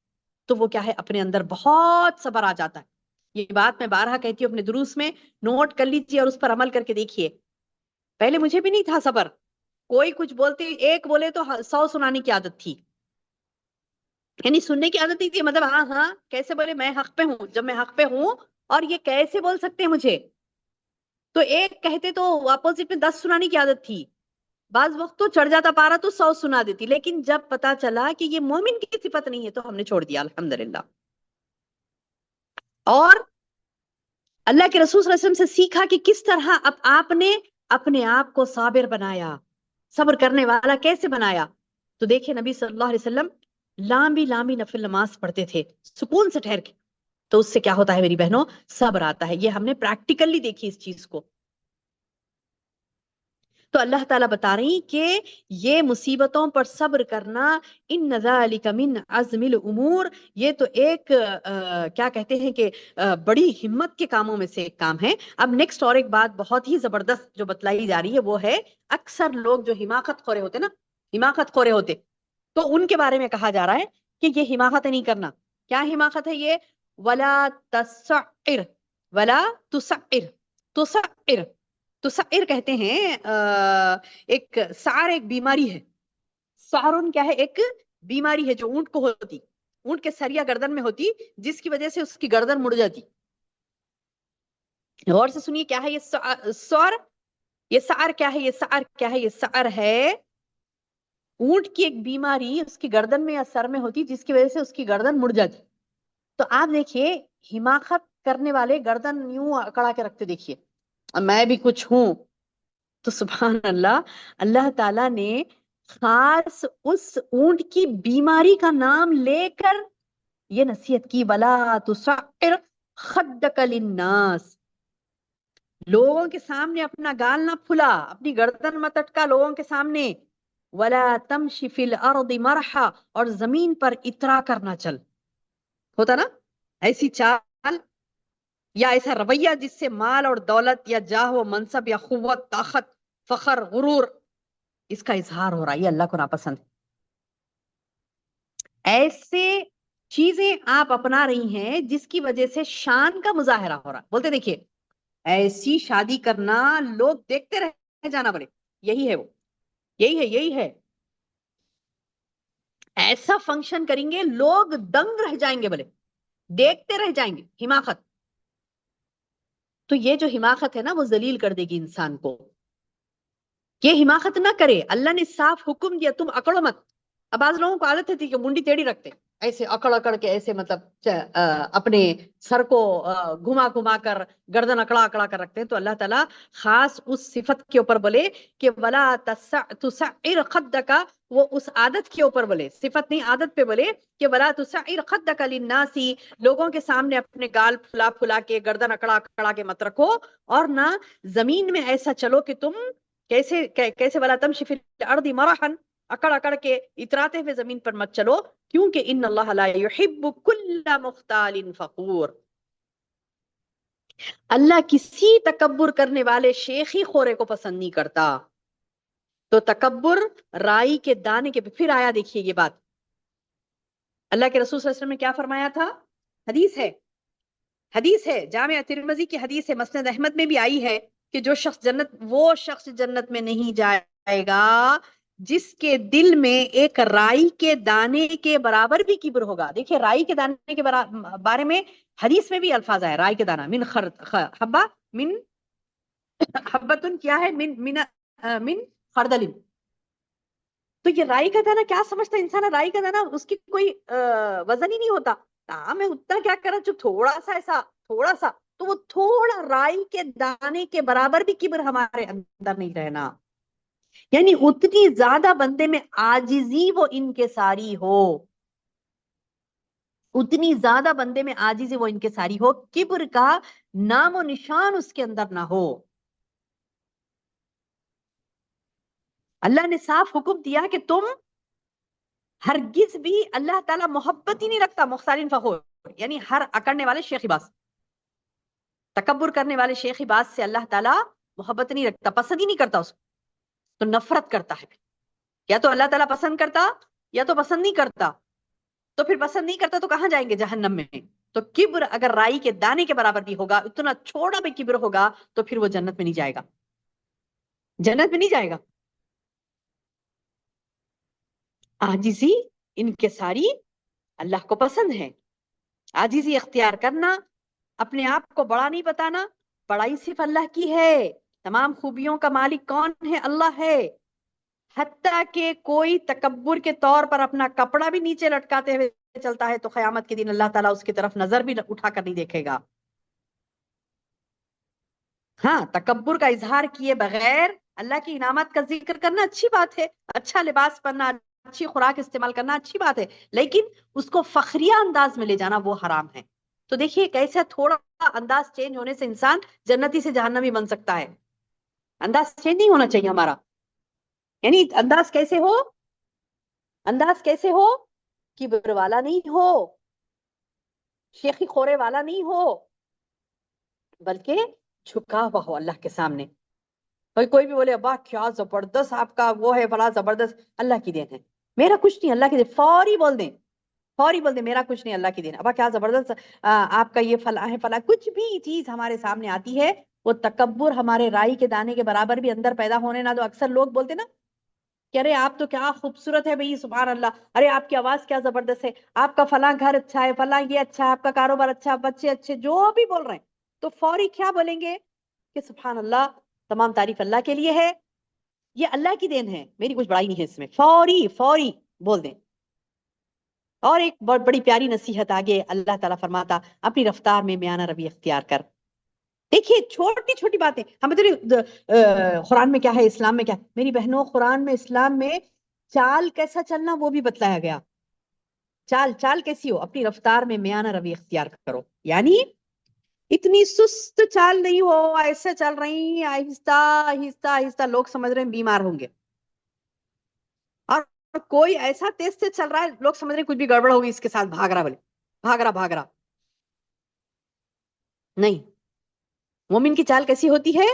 تو وہ کیا ہے اپنے اندر بہت صبر آ جاتا ہے. یہ بات میں بارہا کہتی ہوں اپنے دروس میں، نوٹ کر لیجیے اور اس پر عمل کر کے دیکھیے. پہلے مجھے بھی نہیں تھا صبر، کوئی کچھ بولتے ایک بولے تو 100 سنانے کی عادت تھی، یعنی سننے کی عادت نہیں تھی، مطلب ہاں ہاں کیسے بولے میں حق پہ ہوں، جب میں حق پہ ہوں اور یہ کیسے بول سکتے ہیں مجھے، تو ایک کہتے تو اپوزٹ میں 10 سنانے کی عادت تھی. بعض وقت تو چڑھ جاتا پارا تو 100 سنا دیتی، لیکن جب پتا چلا کہ یہ مومن کی صفت نہیں ہے تو ہم نے چھوڑ دیا الحمدللہ. اور اللہ کے رسول صلی اللہ علیہ وسلم سے سیکھا کہ کس طرح اب آپ نے اپنے آپ کو صابر بنایا، صبر کرنے والا کیسے بنایا. تو دیکھیں نبی صلی اللہ علیہ وسلم لامبی لامبی نفل نماز پڑھتے تھے سکون سے ٹھہر کے، تو اس سے کیا ہوتا ہے میری بہنوں؟ صبر آتا ہے. یہ ہم نے پریکٹیکلی دیکھی اس چیز کو. تو اللہ تعالیٰ بتا رہی کہ یہ مصیبتوں پر صبر کرنا ان ذالک من عزم الامور، یہ تو ایک کیا کہتے ہیں کہ بڑی ہمت کے کاموں میں سے ایک کام ہے. اب نیکسٹ اور ایک بات بہت ہی زبردست جو بتلائی جا رہی ہے وہ ہے اکثر لوگ جو حماقت خورے ہوتے نا، حماقت خورے ہوتے، تو ان کے بارے میں کہا جا رہا ہے کہ یہ حماقت نہیں کرنا. کیا حماقت ہے یہ؟ ولا تسعر، ولا تسعر، تسعر، تسعر کہتے ہیں ایک سعر ایک بیماری ہے. سعرن کیا ہے؟ ایک بیماری ہے جو اونٹ کو ہوتی، اونٹ کے سر یا گردن میں ہوتی، جس کی وجہ سے اس کی گردن مڑ جاتی. غور سے سنیے کیا ہے یہ سعر، یہ سعر کیا ہے؟ یہ سعر کیا ہے؟ یہ سعر ہے اونٹ کی ایک بیماری اس کی گردن میں یا سر میں ہوتی جس کی وجہ سے اس کی گردن مڑ جاتی. تو آپ دیکھیے حماقت کرنے والے گردن یوں اکڑا کے رکھتے، دیکھیے میں بھی کچھ ہوں. تو سبحان اللہ، اللہ تعالیٰ نے خاص اس اونٹ کی بیماری کا نام لے کر یہ نصیحت کی، ولا تسعر خدک للناس، لوگوں کے سامنے اپنا گال نہ پھلا، اپنی گردن مت اٹکا لوگوں کے سامنے. ولا تمشی فی الارض مرحا، اور زمین پر اترا کرنا چل، ہوتا نا ایسی چال یا ایسا رویہ جس سے مال اور دولت یا جاہ و منصب یا قوت، طاقت، فخر، غرور، اس کا اظہار ہو رہا ہے، یہ اللہ کو ناپسند. ایسے چیزیں آپ اپنا رہی ہیں جس کی وجہ سے شان کا مظاہرہ ہو رہا. بولتے دیکھیے ایسی شادی کرنا لوگ دیکھتے رہ جانا بولے، یہی ہے وہ، یہی ہے، یہی ہے. ایسا فنکشن کریں گے لوگ دنگ رہ جائیں گے بولے، دیکھتے رہ جائیں گے. حماقت، تو یہ جو حماقت ہے نا وہ ذلیل کر دے گی انسان کو. یہ حماقت نہ کرے، اللہ نے صاف حکم دیا تم اکڑو مت. اب بعض لوگوں کو عادت تھی کہ منڈی ٹیڑھی رکھتے، ایسے اکڑ اکڑ کے ایسے مطلب اپنے سر کو گھما گھما کر گردن اکڑا اکڑا کر رکھتے ہیں. تو اللہ تعالیٰ خاص اس صفت کے اوپر بولے کہ ولا تسعر خدک، وہ اس عادت کے اوپر بولے، صفت نہیں عادت پہ بولے کہ ولا تسعر خدک للناس، لوگوں کے سامنے اپنے گال پھلا پھلا کے گردن اکڑا اکڑا کے مت رکھو، اور نہ زمین میں ایسا چلو کہ تم کیسے ولا تمشی فی الارض مرحا، اکڑ اکڑ کے اتراتے ہوئے زمین پر مت چلو، کیونکہ ان اللہ لا يحب کل مختال فخور، اللہ کسی تکبر کرنے والے شیخی خورے کو پسند نہیں کرتا. تو تکبر رائی کے دانے کے پھر آیا. دیکھیے یہ بات اللہ کے رسول صلی اللہ علیہ وسلم نے کیا فرمایا تھا؟ حدیث ہے جامع ترمذی کی حدیث ہے، مسند احمد میں بھی آئی ہے کہ وہ شخص جنت میں نہیں جائے گا جس کے دل میں ایک رائی کے دانے کے برابر بھی کبر ہوگا. دیکھیے رائی کے دانے کے بارے میں حدیث میں بھی الفاظ آئے، رائی کے دانہ من حبہ، من حبتن کیا ہے؟ من خردل. تو یہ رائی کا دانہ کیا سمجھتا ہے انسان؟ رائی کا دانہ اس کی کوئی وزن ہی نہیں ہوتا. میں اتنا کیا کرا جو تھوڑا سا ایسا، تھوڑا سا، تو وہ تھوڑا رائی کے دانے کے برابر بھی کبر ہمارے اندر نہیں رہنا. یعنی اتنی زیادہ بندے میں عاجزی وہ انکساری ہو، اتنی زیادہ بندے میں عاجزی وہ انکساری ہو، کبر کا نام و نشان اس کے اندر نہ ہو. اللہ نے صاف حکم دیا کہ تم ہرگز بھی، اللہ تعالیٰ محبت ہی نہیں رکھتا مختالین فخور، یعنی ہر اکڑنے والے شیخی باز، تکبر کرنے والے شیخی باز سے اللہ تعالیٰ محبت نہیں رکھتا، پسند ہی نہیں کرتا اس کو، تو نفرت کرتا ہے. یا تو اللہ تعالیٰ پسند کرتا یا تو پسند نہیں کرتا. تو پھر پسند نہیں کرتا تو کہاں جائیں گے؟ جہنم میں. تو کبر اگر رائی کے دانے کے برابر بھی ہوگا، اتنا چھوڑا بھی کبر ہوگا، تو پھر وہ جنت میں نہیں جائے گا، جنت میں نہیں جائے گا. عاجزی انکساری اللہ کو پسند ہے. عاجزی اختیار کرنا، اپنے آپ کو بڑا نہیں بتانا. بڑائی صرف اللہ کی ہے. تمام خوبیوں کا مالک کون ہے؟ اللہ ہے. حتیٰ کہ کوئی تکبر کے طور پر اپنا کپڑا بھی نیچے لٹکاتے ہوئے چلتا ہے تو قیامت کے دن اللہ تعالیٰ اس کی طرف نظر بھی اٹھا کر نہیں دیکھے گا. ہاں، تکبر کا اظہار کیے بغیر اللہ کی انعامات کا ذکر کرنا اچھی بات ہے، اچھا لباس پہننا، اچھی خوراک استعمال کرنا اچھی بات ہے، لیکن اس کو فخریہ انداز میں لے جانا وہ حرام ہے. تو دیکھیے کیسا تھوڑا انداز چینج ہونے سے انسان جنتی سے جہنمی بن سکتا ہے. انداز چینج نہیں ہونا چاہیے ہمارا. یعنی انداز کیسے ہو؟ انداز کیسے ہو؟ کبر والا نہیں ہو، شیخی خورے والا نہیں ہو، بلکہ جھکا ہوا ہو اللہ کے سامنے. کوئی بھی بولے ابا کیا زبردست آپ کا وہ ہے، بڑا زبردست، اللہ کی دین ہے، میرا کچھ نہیں، اللہ کی دین. فوری بول دیں، فوری بول دیں میرا کچھ نہیں، اللہ کی دین. ابا کیا زبردست آپ کا یہ فلاں ہے فلاں. کچھ بھی چیز ہمارے سامنے آتی ہے وہ تکبر ہمارے رائی کے دانے کے برابر بھی اندر پیدا ہونے نہ دو. اکثر لوگ بولتے نا کہ ارے آپ تو کیا خوبصورت ہے بھئی، سبحان اللہ، ارے آپ کی آواز کیا زبردست ہے، آپ کا فلاں گھر اچھا ہے، فلاں یہ اچھا ہے، آپ کا کاروبار اچھا، بچے اچھے، جو بھی بول رہے ہیں، تو فوری کیا بولیں گے کہ سبحان اللہ، تمام تعریف اللہ کے لیے ہے، یہ اللہ کی دین ہے، میری کچھ بڑائی نہیں ہے اس میں. فوری فوری بول دیں. اور ایک بہت بڑی پیاری نصیحت آگے اللہ تعالیٰ فرماتا، اپنی رفتار میں میانہ روی اختیار کر. دیکھیے چھوٹی چھوٹی باتیں ہمیں تو قرآن میں کیا ہے، اسلام میں کیا ہے. میری بہنوں، قرآن میں، اسلام میں چال کیسا چلنا وہ بھی بتلایا گیا. چال چال کیسی ہو؟ اپنی رفتار میں میانہ روی اختیار کرو. یعنی اتنی سست چال نہیں ہو، ایسے چل رہی آہستہ آہستہ آہستہ، لوگ سمجھ رہے ہیں بیمار ہوں گے. اور کوئی ایسا تیز سے چل رہا ہے، لوگ سمجھ رہے ہیں کچھ بھی گڑبڑ ہوگی اس کے ساتھ، بھاگ رہا، بولے بھاگ رہا بھاگ رہا. نہیں، مومن کی چال کیسی ہوتی ہے؟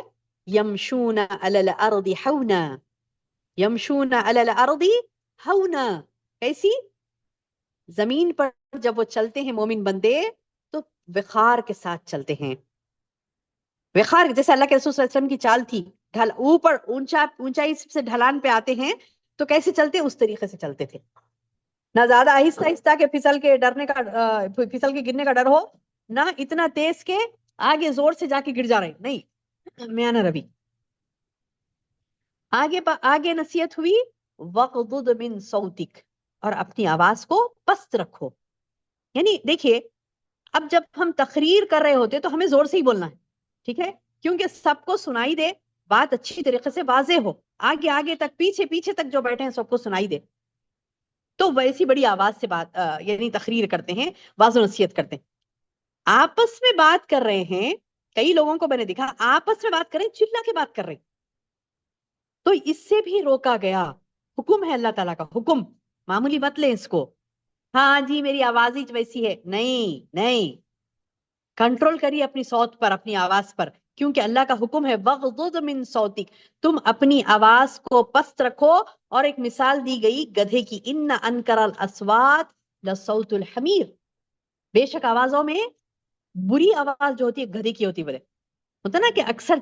یمشون علی الارض حونا، یمشون علی الارض ہونا. کیسی؟ زمین پر جب وہ چلتے ہیں مومن بندے تو وقار کے ساتھ چلتے ہیں. وقار جیسے اللہ کے رسول صلی اللہ علیہ وسلم کی چال تھی، اوپر اونچائی سے ڈھلان پہ آتے ہیں تو کیسے چلتے؟ اس طریقے سے چلتے تھے. نہ زیادہ آہستہ آہستہ کہ پھسل کے گرنے کا ڈر ہو، نہ اتنا تیز کہ آگے زور سے جا کے گر جا رہے ہیں. نہیں، میانہ روی. آگے نصیحت ہوئی وَقْضُضْ مِن صَوْتِكَ، اور اپنی آواز کو پست رکھو. یعنی دیکھیے اب جب ہم تقریر کر رہے ہوتے تو ہمیں زور سے ہی بولنا ہے، ٹھیک ہے، کیونکہ سب کو سنائی دے، بات اچھی طریقے سے واضح ہو، آگے تک پیچھے تک جو بیٹھے ہیں سب کو سنائی دے. تو ویسی بڑی آواز سے بات یعنی تقریر کرتے ہیں، واضح و نصیحت کرتے ہیں. آپس میں بات کر رہے ہیں، کئی لوگوں کو میں نے دیکھا آپس میں بات کر رہے ہیں، چلا کے بات کر رہے ہیں، تو اس سے بھی روکا گیا. حکم ہے اللہ تعالیٰ کا، حکم، معمولی مت لیں اس کو. ہاں جی میری آواز ہی ویسی ہے، نہیں نہیں، کنٹرول کریے اپنی صوت پر، اپنی آواز پر، کیونکہ اللہ کا حکم ہے وَغْضُضْ مِن صَوْتِكَ، تم اپنی آواز کو پست رکھو. اور ایک مثال دی گئی گدھے کی، ان انکر الاصوات لصوت الحمیر، بے شک آوازوں میں بری آواز جو ہوتی ہے گدھے کی ہوتی ہے. بولے ہوتا نا کہ اکثر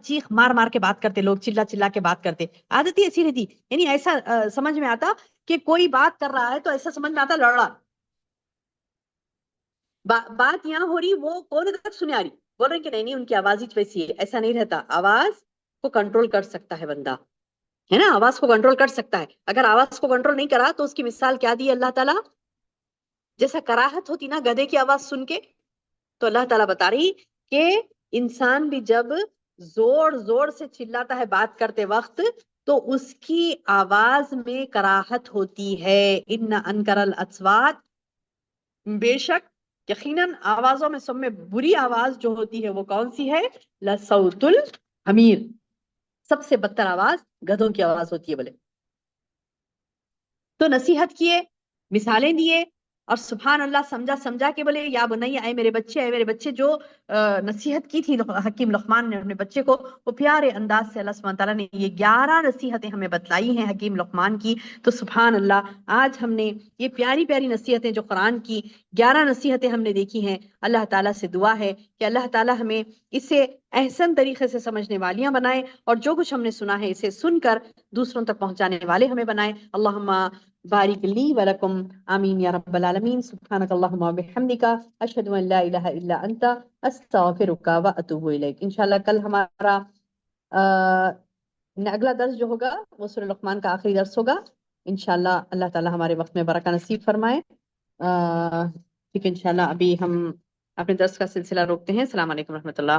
چیخ مار مار کے بات کرتے لوگ، چلا کے بات کرتے، عادت ہی ایسی رہتی. یعنی ایسا سمجھ میں آتا کہ کوئی بات کر رہا ہے تو ایسا سمجھ میں آتا لڑ رہا. بات یہاں ہو رہی، وہ کون تک سنے آ رہی، بول رہے ہیں کہ نہیں ان کی آواز ہی ویسی ہے. ایسا نہیں رہتا، آواز کو کنٹرول کر سکتا ہے بندہ، ہے نا، آواز کو کنٹرول کر سکتا ہے. اگر آواز کو کنٹرول نہیں کرا تو اس کی مثال کیا دی اللہ تعالیٰ؟ جیسا کراہت ہوتی نا گدھے کی آواز سن کے، تو اللہ تعالیٰ بتا رہی کہ انسان بھی جب زور سے چلاتا ہے بات کرتے وقت تو اس کی آواز میں کراہت ہوتی ہے. ان انکر الاصوات، بے شک یقیناً آوازوں میں سب میں بری آواز جو ہوتی ہے وہ کون سی ہے؟ لصوت الحمیر، سب سے بدتر آواز گدھوں کی آواز ہوتی ہے بولے. تو نصیحت کیے، مثالیں دیے، اور سبحان اللہ سمجھا سمجھا کے بولے یا بنیا اے میرے بچے جو نصیحت کی تھی حکیم لقمان نے اپنے بچے کو، وہ پیارے انداز سے اللہ سبحانہ تعالیٰ نے یہ 11 نصیحتیں ہمیں بتلائی ہیں حکیم لقمان کی. تو سبحان اللہ آج ہم نے یہ پیاری پیاری نصیحتیں جو قرآن کی 11 نصیحتیں ہم نے دیکھی ہیں. اللہ تعالیٰ سے دعا ہے کہ اللہ تعالیٰ ہمیں اسے احسن طریقے سے سمجھنے والیاں بنائے، اور جو کچھ ہم نے سنا ہے اسے سن کر دوسروں تک پہنچانے والے ہمیں بنائے. اللہم بارک لی ولکم، آمین یا رب العالمین. سبحانک اللہم و بحمدک، اشہد ان لا الہ الا انت، استغفرک و اتوب الیک. انشاءاللہ کل ہمارا اگلا درس جو ہوگا وہ سورہ لقمان کا آخری درس ہوگا. انشاءاللہ اللہ تعالی ہمارے وقت میں برکہ نصیب فرمائے. ٹھیک ہے، انشاءاللہ ابھی ہم اپنے درس کا سلسلہ روکتے ہیں. السلام علیکم و رحمۃ اللہ.